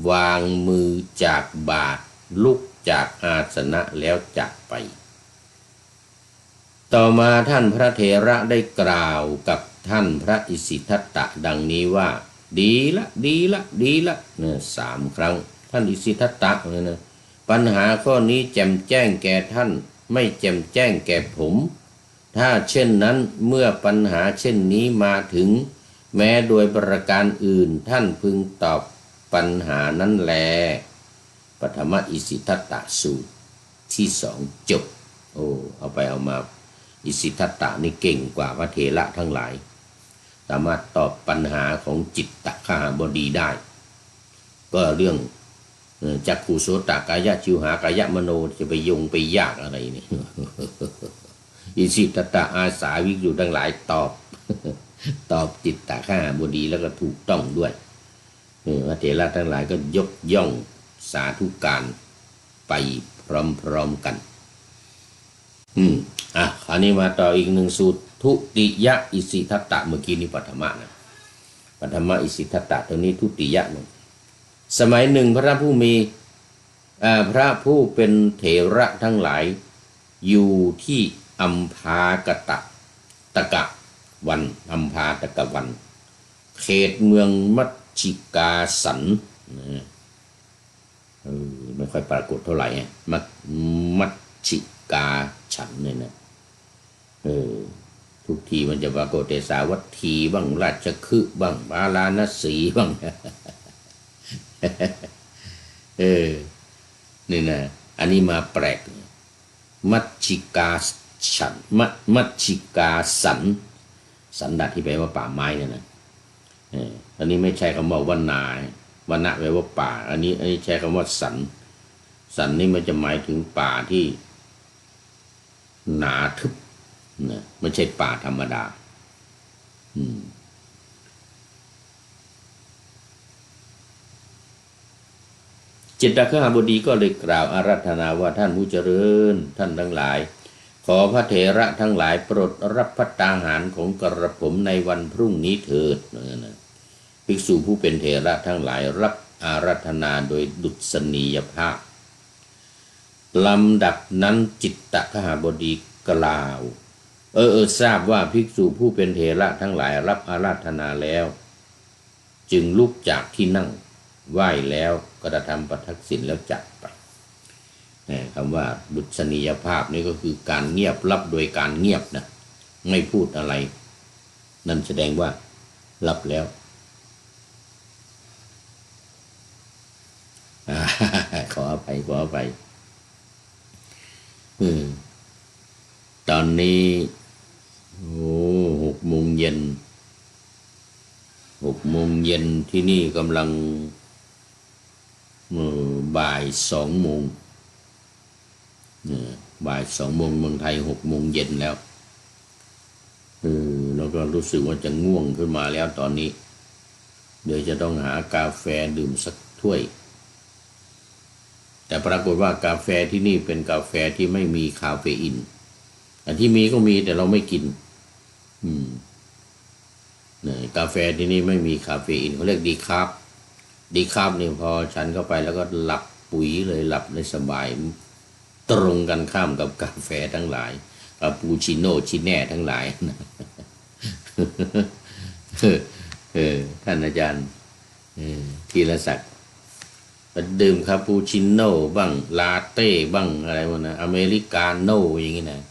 วางมือจากบาตรลุกจากอาสนะแล้วจากไปต่อมาท่านพระเถระได้กล่าวกับท่านพระอิสิทัตตะดังนี้ว่าดีละดีละดีละเนี่ย3 ครั้งท่านอิสิทัตตะเนี่ยปัญหาข้อนี้แจ่มแจ้งแก่ท่านไม่แจ่มแจ้งแก่ผมถ้าเช่นนั้นเมื่อปัญหาเช่นนี้มาถึงแม้โดยประการอื่นท่านพึงตอบปัญหานั้นแลปฐมอิสิทัตตสูตรที่2จบเอาไปเอามาอิสิทัตตะนี่เก่งกว่าพระเถระทั้งหลายสามารถตอบปัญหาของจิตตคหบดีได้ก็เรื่องจักขุโสตกายะชิวหากายะมโนจะไปยงไปยากอะไรนี่ อิสิทัตตะอาสาวิกษุทั้งหลายตอบจิตตคหบดีแล้วก็ถูกต้องด้วยพระเถระทั้งหลายก็ยกย่องสาธุการไปพร้อมๆกันคราวนี้มาต่ออีก1สูตรทุติยะอิสิทัตตะเมื่อกี้นี้ปฐมะนะปฐมะอิสิทัตตะตัวนี้ทุติยะนะสมัยหนึ่งพระผู้มีพระผู้เป็นเถระทั้งหลายอยู่ที่อัมพากตะวันอัมพาตกวันเขตเมืองมัชชิกาสันไม่ค่อยปรากฏเท่าไหร่มัชชิกาฉันเนี่ยนะทุกทีมันจะปรากฏแต่สาวัตถีบ้างราชคฤห์บ้างปาราณสีบ้างนี่นะอันนี้มาแปลกมัชชิกาฉันมัชชิกาสันดัดที่แปลว่าป่าไม้เนี่ยนะอันนี้ไม่ใช่คำว่าวนาวนนะแปลว่าป่าอันนี้ใช้คำว่าสันนี่มันจะหมายถึงป่าที่หนาทึบนะไม่ใช่ป่าธรรมดาจิตตคหบดีก็เลยกล่าวอาราธนาว่าท่านผู้เจริญท่านทั้งหลายขอพระเถระทั้งหลายโปรดรับภัตตาหารของกระผมในวันพรุ่งนี้เถิดภิกษุผู้เป็นเถระทั้งหลายรับอาราธนาโดยดุษณียภาพลำดับนั้นจิตตคหบดีกล่าวทราบว่าภิกษุผู้เป็นเถระทั้งหลายรับอาราธนาแล้วจึงลุกจากที่นั่งไหว้แล้วกระทำประทักษิณแล้วจากไปคำว่าดุษณียภาพนี่ก็คือการเงียบรับโดยการเงียบนะไม่พูดอะไรนั่นแสดงว่ารับแล้วขออภัยตอนนี้6 โมงเย็นที่นี่กำลัง บ่าย2 โมงบ่าย 2 โมงเมืองไทย6 โมงเย็นแล้วแล้วก็รู้สึกว่าจะง่วงขึ้นมาแล้วตอนนี้เดี๋ยวจะต้องหากาแฟดื่มสักถ้วยแต่ปรากฏว่ากาแฟที่นี่เป็นกาแฟที่ไม่มีคาเฟอีนอันที่มีก็มีแต่เราไม่กินกาแฟที่นี่ไม่มีคาเฟอีนเขาเรียกดีคาร์บนี่พอฉันเข้าไปแล้วก็หลับปุ๋ยเลยหลับได้สบายตรงกันข้ามกับกาแฟทั้งหลายคาปูชิโน่ชิแน่ทั้งหลายท่านอาจารย์ธีรศักดิ์ดื่มคาปูชิโน่บ้างลาเต้บ้างอะไรวะนะอเมริกาโน่อย่างงี้นะ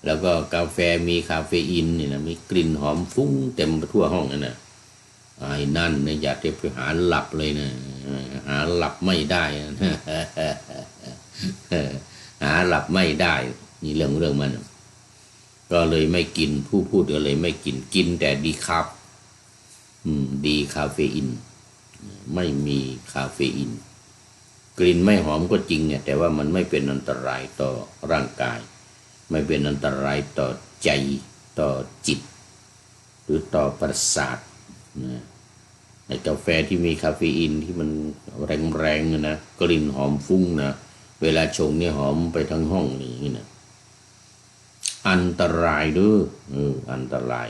แล้วก็กาแฟมีคาเฟอีนนี่นะมีกลิ่นหอมฟุ้งเต็มทั่วห้องนั่นนะไอ้นั่นเนี่ยอยากจะไปหาหลับเลยนะหาหลับไม่ได้หาหลับไม่ได้นี่เรื่องมันก็เลยไม่กินผู้พูดก็เลยไม่กินแต่ดีคาร์บดีคาเฟอีนไม่มีคาเฟอีนกลิ่นไม่หอมก็จริงเนี่ยแต่ว่ามันไม่เป็นอันตรายต่อร่างกายไม่เป็นอันตรายต่อใจต่อจิตหรือต่อประสาทนะในกาแฟที่มีคาเฟอีนที่มันแรงๆนะกลิ่นหอมฟุ้งนะเวลาชงเนี่ยหอมไปทั้งห้องอย่างนี้นะอันตรายด้วยอันตราย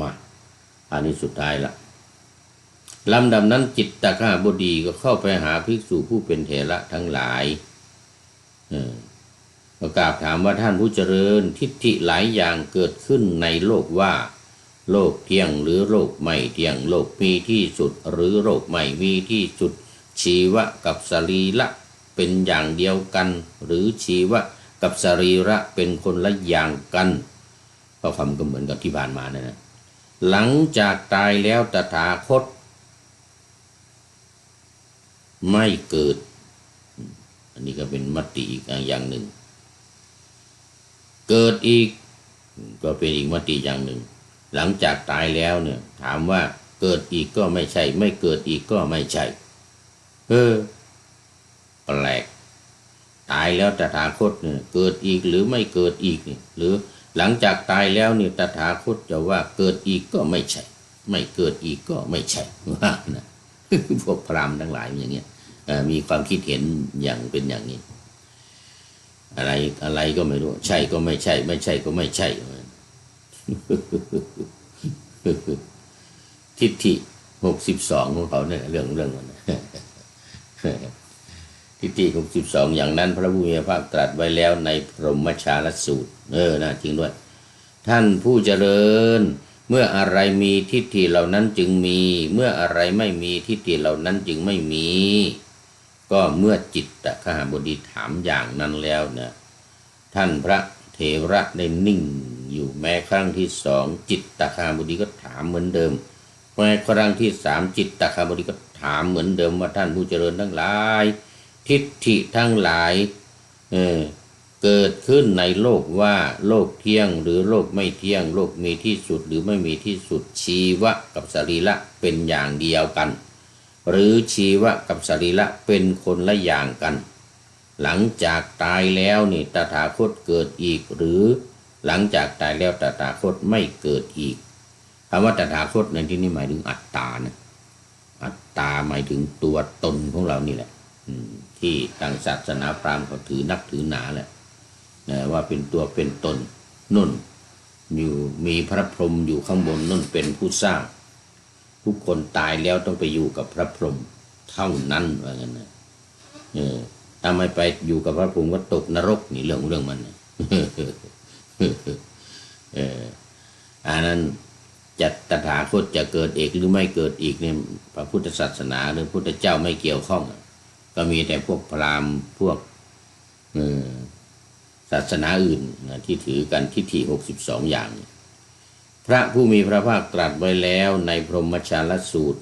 มาอันนี้สุดท้ายละลำดับนั้นจิตตคหบดีก็เข้าไปหาภิกษุผู้เป็นเถระทั้งหลายก็กราบถามว่าท่านผู้เจริญทิฏฐิหลายอย่างเกิดขึ้นในโลกว่าโลกเที่ยงหรือโลกไม่เที่ยงโลกมีที่สุดหรือโลกไม่มีที่สุดชีวะกับสรีระเป็นอย่างเดียวกันหรือชีวะกับสรีระเป็นคนละอย่างกันก็คำก็เหมือนกับที่ผ่านมานะหลังจากตายแล้วตถาคตไม่เกิดอันนี้ก็เป็นมติอีกอย่างหนึ่งเกิดอีกก็เป็นอีกมติอย่างหนึ่งหลังจากตายแล้วเนี่ยถามว่าเกิดอีกก็ไม่ใช่ไม่เกิดอีกก็ไม่ใช่แปลกตายแล้วตถาคตเนี่ยเกิดอีกหรือไม่เกิดอีกนี่หรือหลังจากตายแล้วเนี่ยตถาคตจะว่าเกิดอีกก็ไม่ใช่ไม่เกิดอีกก็ไม่ใช่ว่านะพวกพราหมณ์ทั้งหลายอย่างเงี้ยมีความคิดเห็นอย่างเป็นอย่างนี้อะไรก็ไม่รู้ใช่ก็ไม่ใช่ไม่ใช่ก็ไม่ใช่ทิฏฐิ62ของเขาเนี่ยเรื่องมันทิฏฐิ62อย่างนั้นพระผู้มีพระภาคตรัสไว้แล้วในพรหมชาลสูตรนะจริงด้วยท่านผู้เจริญเมื่ออะไรมีทิฏฐิเหล่านั้นจึงมีเมื่ออะไรไม่มีทิฏฐิเหล่านั้นจึงไม่มีก็เมื่อจิตตคหบดีถามอย่างนั้นแล้วนะท่านพระเถระได้นิ่งอยู่แม้ครั้งที่2จิตตคหบดีก็ถามเหมือนเดิมแม้ครั้งที่3จิตตคหบดีก็ถามเหมือนเดิมว่าท่านผู้เจริญทั้งหลายทิฏฐิทั้งหลายเกิดขึ้นในโลกว่าโลกเที่ยงหรือโลกไม่เที่ยงโลกมีที่สุดหรือไม่มีที่สุดชีวะกับสรีระเป็นอย่างเดียวกันหรือชีวะกับสรีระเป็นคนละอย่างกันหลังจากตายแล้วนี่ตถาคตเกิดอีกหรือหลังจากตายแล้วตถาคตไม่เกิดอีกคำว่าตถาคตในที่นี้หมายถึงอัตตานะอัตตาหมายถึงตัวตนของเรานี่แหละที่ทางศาสนาพราหมณ์เขาถือนักถือหนาแหละว่าเป็นตัวเป็นตนนุ่นอยู่มีพระพรหมอยู่ข้างบนนุ่นเป็นผู้สร้างทุกคนตายแล้วต้องไปอยู่กับพระพรหมเท่านั้นว่างั้นนะถ้าไม่ไปอยู่กับพระพรหมก็ตกนรกนี่เรื่องมันอันนั้นจะตถาคตจะเกิดอีกหรือไม่เกิดอีกเนี่ยพระพุทธศาสนาหรือพุทธเจ้าไม่เกี่ยวข้องก็มีแต่พวกพราหมณ์พวกศาสนาอื่นที่ถือกันทิฏฐิ62อย่างพระผู้มีพระภาคตรัสไว้แล้วในพรหมชาลสูตร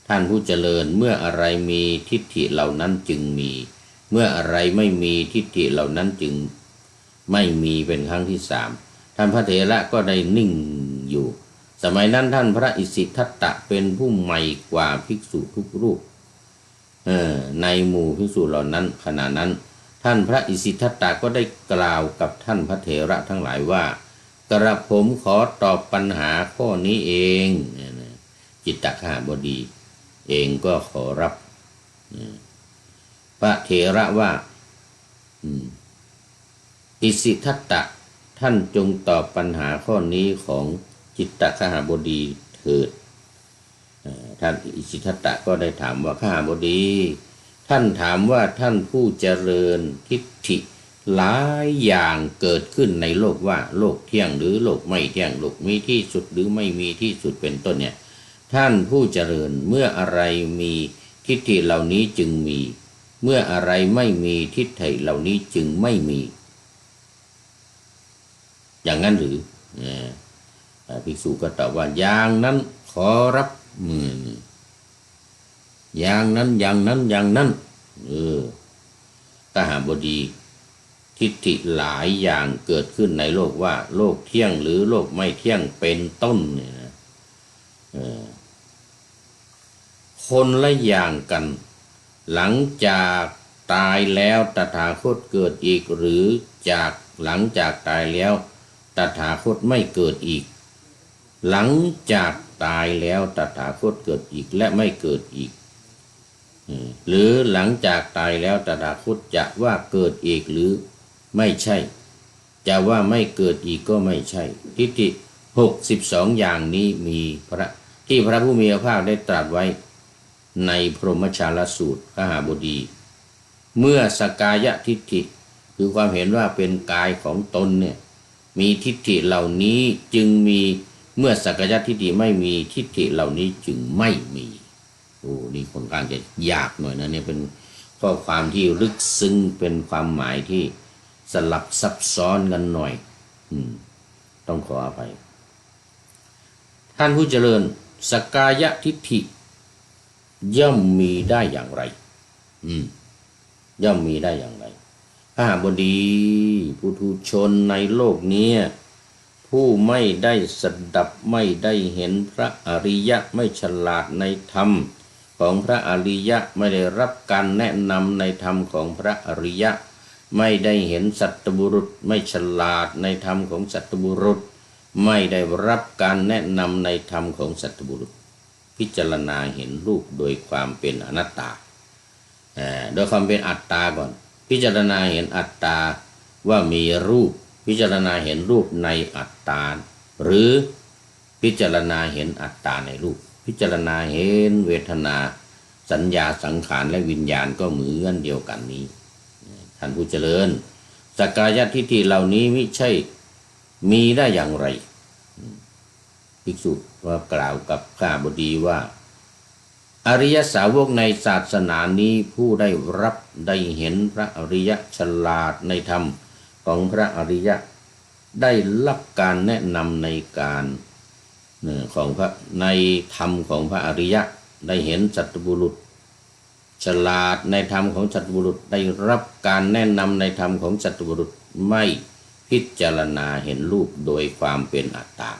ท่านผู้เจริญเมื่ออะไรมีทิฏฐิเหล่านั้นจึงมีเมื่ออะไรไม่มีทิฏฐิเหล่านั้นจึงไม่มีเป็นครั้งที่3ท่านพระเถระก็ได้นิ่งอยู่ สมัยนั้นท่านพระอิสิทธัตถะเป็นผู้ใหม่กว่าภิกษุทุกรูปในหมู่ภิกษุเหล่านั้นขณะนั้นท่านพระอิสิทธัตถะก็ได้กล่าวกับท่านพระเถระทั้งหลายว่ากระผมขอตอบปัญหาข้อนี้เองจิตตคหบดีเองก็ขอรับพระเถระว่าอิสิทธัตถะท่านจงตอบปัญหาข้อนี้ของจิตตคหบดีเถิดท่านอิสิทธัตถะก็ได้ถามว่าคหบดีท่านถามว่าท่านผู้เจริญทิฏฐิหลายอย่างเกิดขึ้นในโลกว่าโลกเที่ยงหรือโลกไม่เที่ยงโลกมีที่สุดหรือไม่มีที่สุดเป็นต้นเนี่ยท่านผู้เจริญเมื่ออะไรมีทิฏฐิเหล่านี้จึงมีเมื่ออะไรไม่มีทิฏฐิเหล่านี้จึงไม่มีอย่างนั้นหรือภิกษุก็ตอบว่าอย่างนั้นขอรับอย่างนั้นอย่างนั้นอย่างนั้นกหบดีทิฏฐิหลายอย่างเกิดขึ้นในโลกว่าโลกเที่ยงหรือโลกไม่เที่ยงเป็นต้นเนี่ยนะคนละอย่างกันหลังจากตายแล้วตถาคตเกิดอีกหรือจากหลังจากตายแล้วตถาคตไม่เกิดอีกหลังจากตายแล้วตถาคตเกิดอีกและไม่เกิดอีกหรือหลังจากตายแล้วตถาคตจะว่าเกิดอีกหรือไม่ใช่จะว่าไม่เกิดอีกก็ไม่ใช่ทิฏฐิ62อย่างนี้มีที่พระผู้มีพระภาคได้ตรัสไว้ในพรหมชาลสูตรคหบดีเมื่อสกายทิฏฐิคือความเห็นว่าเป็นกายของตนเนี่ยมีทิฏฐิเหล่านี้จึงมีเมื่อสักกายทิฏฐิไม่มีทิฏฐิเหล่านี้จึงไม่มีนี่ค่อนข้างจะยากหน่อยนะเนี่ยเป็นข้อความที่ลึกซึ้งเป็นความหมายที่สลับซับซ้อนกันหน่อยต้องขออภัยท่านผู้เจริญสกายทิฏฐิย่อมมีได้อย่างไรย่อมมีได้อย่างไรข้าบดีปุถุชนในโลกนี้ผู้ไม่ได้สดับไม่ได้เห็นพระอริยะไม่ฉลาดในธรรมของพระอริยะไม่ได้รับการแนะนำในธรรมของพระอริยะไม่ได้เห็นสัตบุรุษไม่ฉลาดในธรรมของสัตบุรุษไม่ได้รับการแนะนำในธรรมของสัตบุรุษพิจารณาเห็นรูปโดยความเป็นอนัตตาโดยความเป็นอัตตาก่อนพิจารณาเห็นอัตตาว่ามีรูปพิจารณาเห็นรูปในอัตตาหรือพิจารณาเห็นอัตตาในรูปพิจารณาเห็นเวทนาสัญญาสังขารและวิญญาณก็เหมือนเดียวกันนี้ท่านผู้เจริญสักกายทิฏฐิเหล่านี้ไม่ใช่มีได้อย่างไรภิกษุว่ากล่าวกับข้าบดีว่าอริยสาวกในศาสนานี้ผู้ได้รับได้เห็นพระอริยะฉลาดในธรรมของพระอริยะได้รับการแนะนำในการของพระในธรรมของพระอริยะได้เห็นสัตบุรุษฉลาดในธรรมของสัตบุรุษได้รับการแนะนำในธรรมของสัตบุรุษไม่พิจารณาเห็นรูปโดยความเป็นอัตตา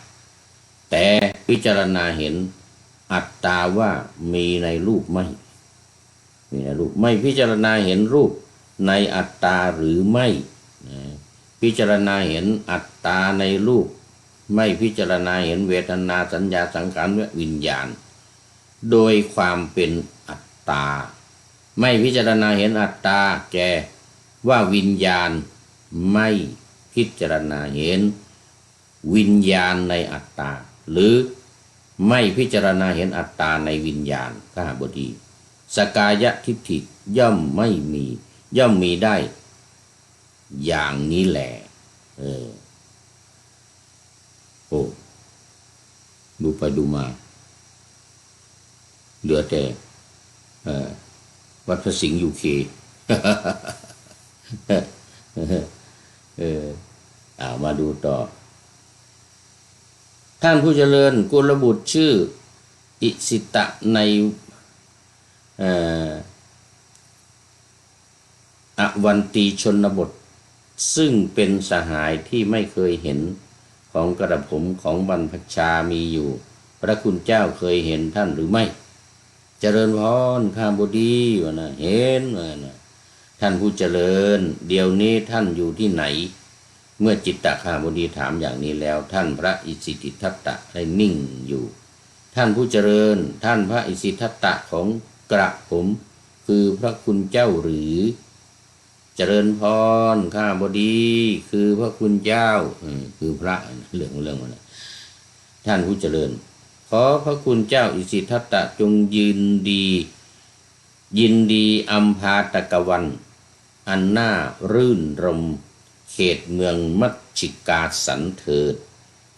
แต่พิจารณาเห็นอัตตาว่ามีในรูปไม่มีในรูปไม่พิจารณาเห็นรูปในอัตตาหรือไม่พิจารณาเห็นอัตตาในรูปไม่พิจารณาเห็นเวทนาสัญญาสังขารและวิญญาณโดยความเป็นอัตตาไม่พิจารณาเห็นอัตตาแก่ว่าวิญญาณไม่พิจารณาเห็นวิญญาณในอัตตาหรือไม่พิจารณาเห็นอัตตาในวิญญาณข้าบดีสกายทิฏฐิย่อมไม่มีย่อมมีได้อย่างนี้แหละดูไปดูมาเหลือแต่วัดพระสิงห์ยูเคมาดูต่อท่านผู้เจริญกุลบุตรชื่ออิสิตะในอวันตีชนบทซึ่งเป็นสหายที่ไม่เคยเห็นข ของกระผมของบรรพชามีอยู่ พระคุณเจ้าเคยเห็นท่านหรือไม่ เจริญพรข้าบดีวะนะเห็นวะนะท่านผู้เจริญเดี๋ยวนี้ท่านอยู่ที่ไหน เมื่อจิตตคาบดีถามอย่างนี้แล้วท่านพระอิสิทธิทัตตะได้นิ่งอยู่ ท่านผู้เจริญท่านพระอิสิทธิทัตตะของกระผมคือพระคุณเจ้าหรือ เจริญพรข้าบดีคือพระคุณเจ้าคือพระเรื่องมันท่านผู้เจริญขอพระคุณเจ้าอิสิทธัตถะจงยินดีอัมพาตกวันอันน่ารื่นรมเขตเมืองมัชชิกาสันเถิด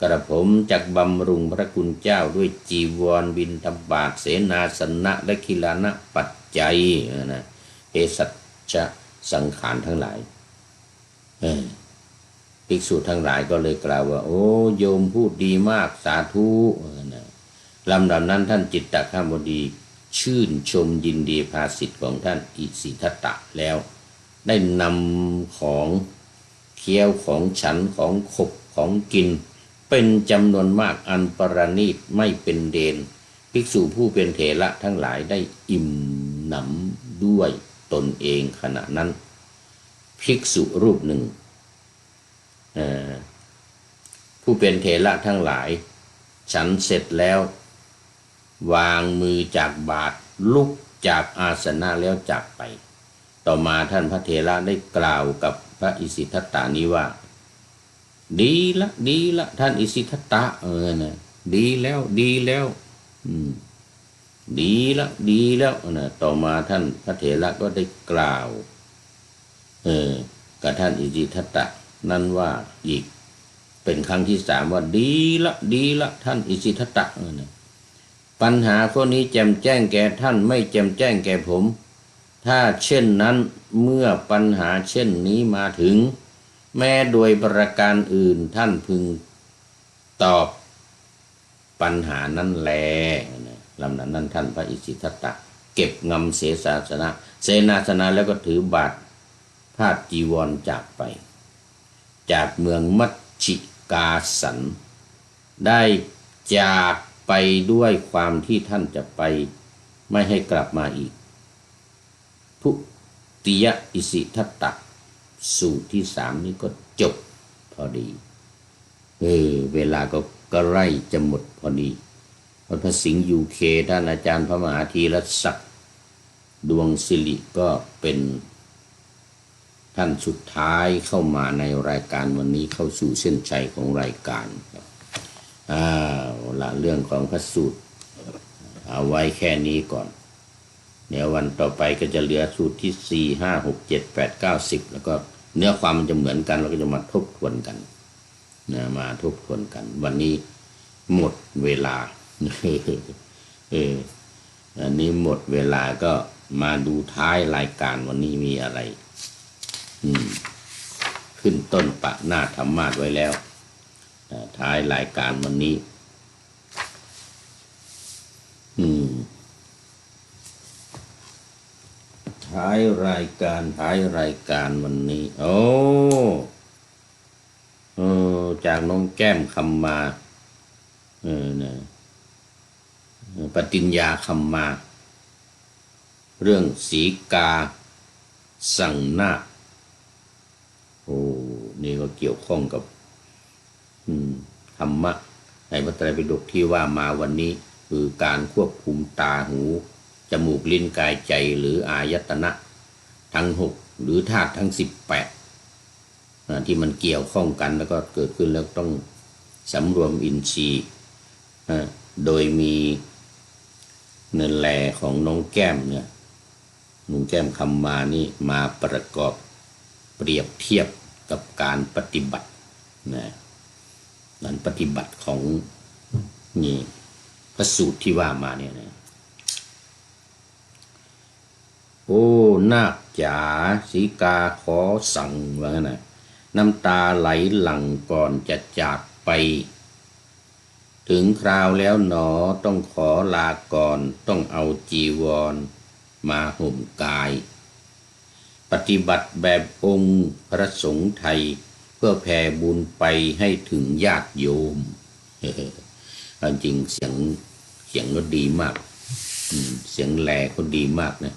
กระผมจักบำรุงพระคุณเจ้าด้วยจีวรบิณฑบาตเสนาสนะและคิลานะปัจจัยนะเภสัชสังขารทั้งหลายภิกษุทั้งหลายก็เลยกล่าวว่าโอ้โยมพูดดีมากสาธุลำดับนั้นท่านจิตตคบดีชื่นชมยินดีภาสิทธิ์ของท่านอิสิทธัตถะแล้วได้นำของเคี้ยวของฉันของขบของกินเป็นจำนวนมากอันประณีตไม่เป็นเดนภิกษุผู้เป็นเถระทั้งหลายได้อิ่มหนำด้วยตนเองขณะนั้นภิกษุรูปหนึ่งผู้เป็นเถระทั้งหลายฉันเสร็จแล้ววางมือจากบาตรลุกจากอาสนะแล้วจากไปต่อมาท่านพระเถระได้กล่าวกับพระอิสิทธัตถะนี้ว่าดีละท่านอิสิทธัตถะนะดีแล้วดีแล้วดีแล้วนะต่อมาท่านพระเถระก็ได้กล่าวกับท่านอิสิทธัตถะนั้นว่าอีกเป็นครั้งที่สามว่าดีละท่านอิสิทธัตถะนะปัญหาข้อนี้แจ่มแจ้งแก่ท่านไม่แจ่มแจ้งแก่ผมถ้าเช่นนั้นเมื่อปัญหาเช่นนี้มาถึงแม้โดยประการอื่นท่านพึงตอบปัญหานั้นแลลำนั้นท่านพระอิสิทธัตถะเก็บงำเสนาสนะแล้วก็ถือบาตรพาดจีวรจากไปจากเมืองมัชชิกาสันได้จากไปด้วยความที่ท่านจะไปไม่ให้กลับมาอีกทุติยอิสิทธัตถะสูตรที่สามนี้ก็จบพอดีเวลาก็ใกล้จะหมดพอดีวัดพระสิงห์UKท่านอาจารย์พระมหาธีรศักดิ์ดวงศิริก็เป็นท่านสุดท้ายเข้ามาในรายการวันนี้เข้าสู่เส้นชัยของรายการละเรื่องของพระสูตรเอาไว้แค่นี้ก่อนเดี๋ยววันต่อไปก็จะเหลือสูตรที่4 5 6 7 8 9 10แล้วก็เนื้อความมันจะเหมือนกันเราก็จะมาทบทวนกันนะมาทบทวนกันวันนี้หมดเวลาอันนี้หมดเวลาก็มาดูท้ายรายการวันนี้มีอะไรขึ้นต้นปะหน้าธรรมาสไว้แล้วท้ายรายการวันนี้ท้ายรายการวันนี้จากน้องแก้มคำมาปฏิญญาคำมาเรื่องสีกาสั่งนาคนี่ก็เกี่ยวข้องกับธรรมะในพระไตรปิฎกที่ว่ามาวันนี้คือการควบคุมตาหูจมูกลิ้นกายใจหรืออายตนะทั้ง6หรือธาตุทั้ง18ที่มันเกี่ยวข้องกันแล้วก็เกิดขึ้นแล้วต้องสำรวมอินทรีย์โดยมีเนินแลของน้องแก้มเนี่ยน้องแก้มคำมานี่มาประกอบเปรียบเทียบกับการปฏิบัตินั้นปฏิบัติของนี่พระสูตรที่ว่ามาเนี่ยนะโอ้นาคจ๋าสีกาขอสั่งว่างั้นนะน้ำตาไหลหลั่งก่อนจะจากไปถึงคราวแล้วหนอต้องขอลาก่อนต้องเอาจีวรมาห่มกายปฏิบัติแบบองค์พระสงฆ์ไทย เพื่อแผ่บุญไปให้ถึงญาติโยมจริงเสียงก็ดีมากเสียงแหลก็ดีมากนะ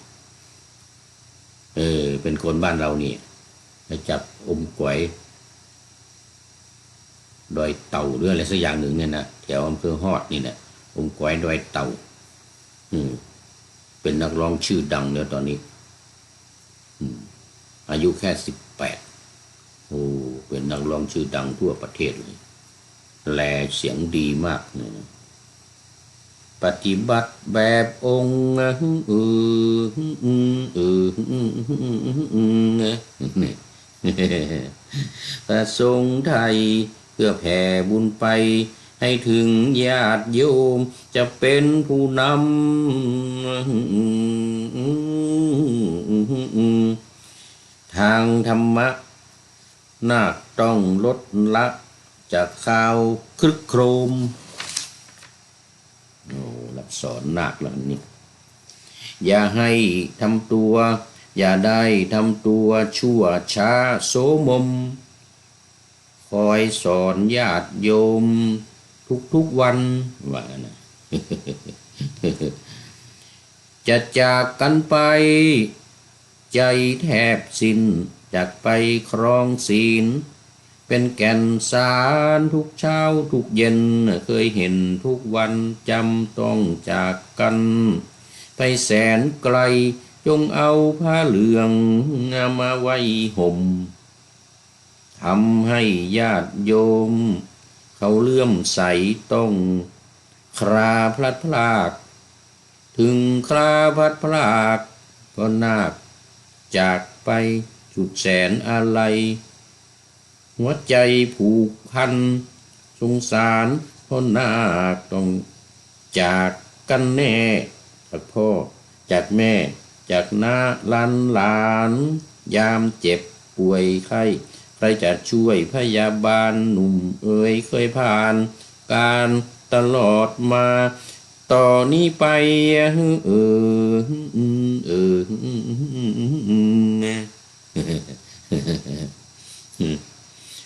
เป็นคนบ้านเรานี่จับอมก๋วยดอยเต่าหรืออะไรสักอย่างหนึ่งเนี่ยนะแถวอำเภอฮอดนี่นะอมก๋วยดอยเต่าเป็นนักร้องชื่อดังแล้วตอนนี้อายุแค่18เป็นนักร้องชื่อดังทั่วประเทศเลยแลเสียงดีมากนะปฏิบัติแบบองค์พระสงฆ์ไทยเพื่อแผ่บุญไปให้ถึงญาติโยมจะเป็นผู้นำทางธรรมะนาคต้องลดละจากข่าวครึกโครมรับสอนนาคแล้วนี่อย่าให้ทำตัวอย่าได้ทำตัวชั่วช้าโสมมคอยสอนญาติโยมทุกวันว่านะ จะจากกันไปใจแทบสิ้นจากไปครองศีลเป็นแก่นสารทุกเช้าทุกเย็นเคยเห็นทุกวันจำต้องจากกันไปแสนไกลจงเอาผ้าเหลืองมาไว้ห่มทำให้ญาติโยมเขาเลื่อมใสต้องคราพลัดพรากถึงคราพลัดพรากก็นาคจากไปสุดแสนอาลัยหัวใจผูกพันสงสารเพราะนาคต้องจากกันแน่จากพ่อจากแม่จากน้าหลานยามเจ็บป่วยไข้ใครจะช่วยพยาบาลหนุ่มเคยผ่านการตลอดมาต่อนี้ไป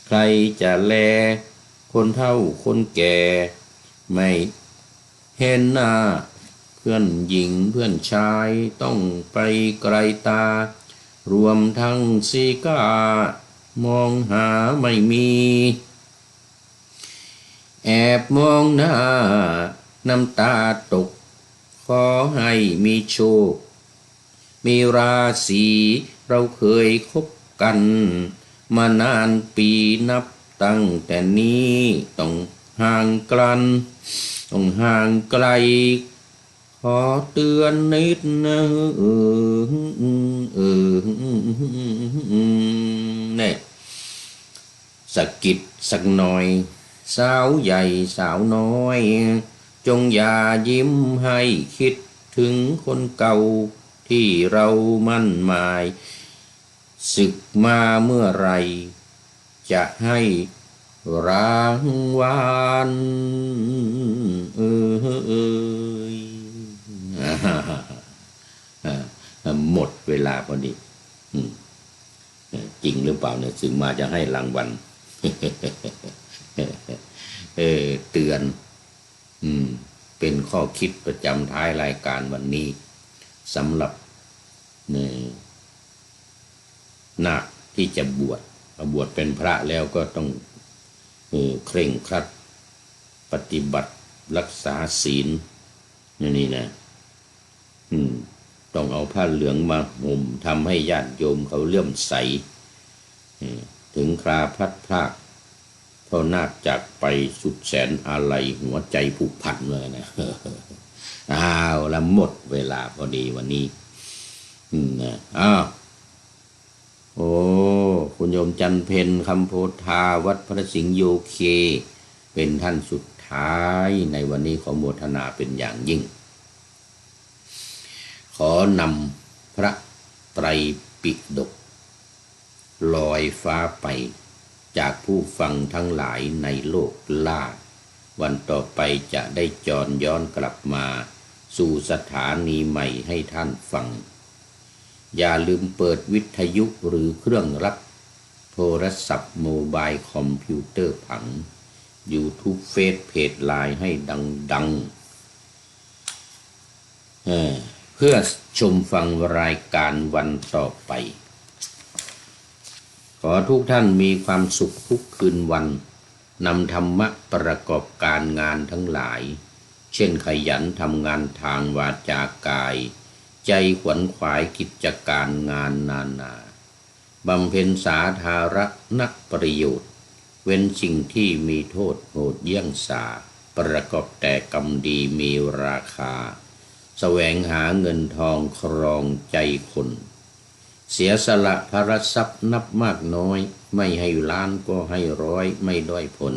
ใครจะแลคนเฒ่าคนแก่ไม่เห็นหน้าเพื่อนหญิงเพื่อนชายต้องไปไกลตารวมทั้งสีกามองหาไม่มีแอบมองหน้าน้ำตาตกขอให้มีโชคมีราศีเราเคยคบกันมานานปีนับตั้งแต่นี้ต้องห่างกันต้องห่างไกลขอเตือนนิดนะเนี่ยสะกิดสักหน่อยสาวใหญ่สาวน้อยจงอย่ายิ้มให้คิดถึงคนเก่าที่เรามั่นหมายศึกมาเมื่อไรจะให้รางวัลหมดเวลาพอดีจริงหรือเปล่าเนี่ยศึกมาจะให้รางวัลเตือนเป็นข้อคิดประจำท้ายรายการวันนี้สำหรับนาคที่จะบวชเป็นพระแล้วก็ต้องเคร่งครัดปฏิบัติรักษาศีลนี่นะต้องเอาผ้าเหลืองมาห่มทำให้ญาติโยมเขาเลื่อมใสถึงคราพลัดพรากเพราะนาคจากไปสุดแสนอาลัยหัวใจผูกพันเลยนะแล้วหมดเวลาพอดีวันนี้คุณโยมจันเพ็ญคำโพธาวัดพระสิงห์โยเคเป็นท่านสุดท้ายในวันนี้ขอโมทนาเป็นอย่างยิ่งขอนำพระไตรปิฎกลอยฟ้าไปจากผู้ฟังทั้งหลายในโลกล่าวันต่อไปจะได้จรย้อนกลับมาสู่สถานีใหม่ให้ท่านฟังอย่าลืมเปิดวิทยุหรือเครื่องรับ โทรศัพท์โมบายคอมพิวเตอร์ผัง YouTube เฟซเพจไลน์ให้ดังเพื่อชมฟังรายการวันต่อไป ขอทุกท่านมีความสุขทุกคืนวันนำธรรมะประกอบการงานทั้งหลายเช่นขยันทำงานทางวาจากายใจขวนขวายกิจการงานนานาบำเพ็ญสาธารณประโยชน์เว้นสิ่งที่มีโทษโหดเยี่ยงสาประกอบแต่กรรมดีมีราคาแสวงหาเงินทองครองใจคนเสียสละภรทรัพย์นับมากน้อยไม่ให้ล้านก็ให้ร้อยไม่ด้อยผล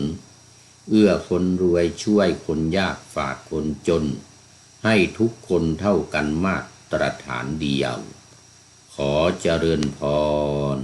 เอื้อคนรวยช่วยคนยากฝากคนจนให้ทุกคนเท่ากันมาตรฐานเดียวขอเจริญพร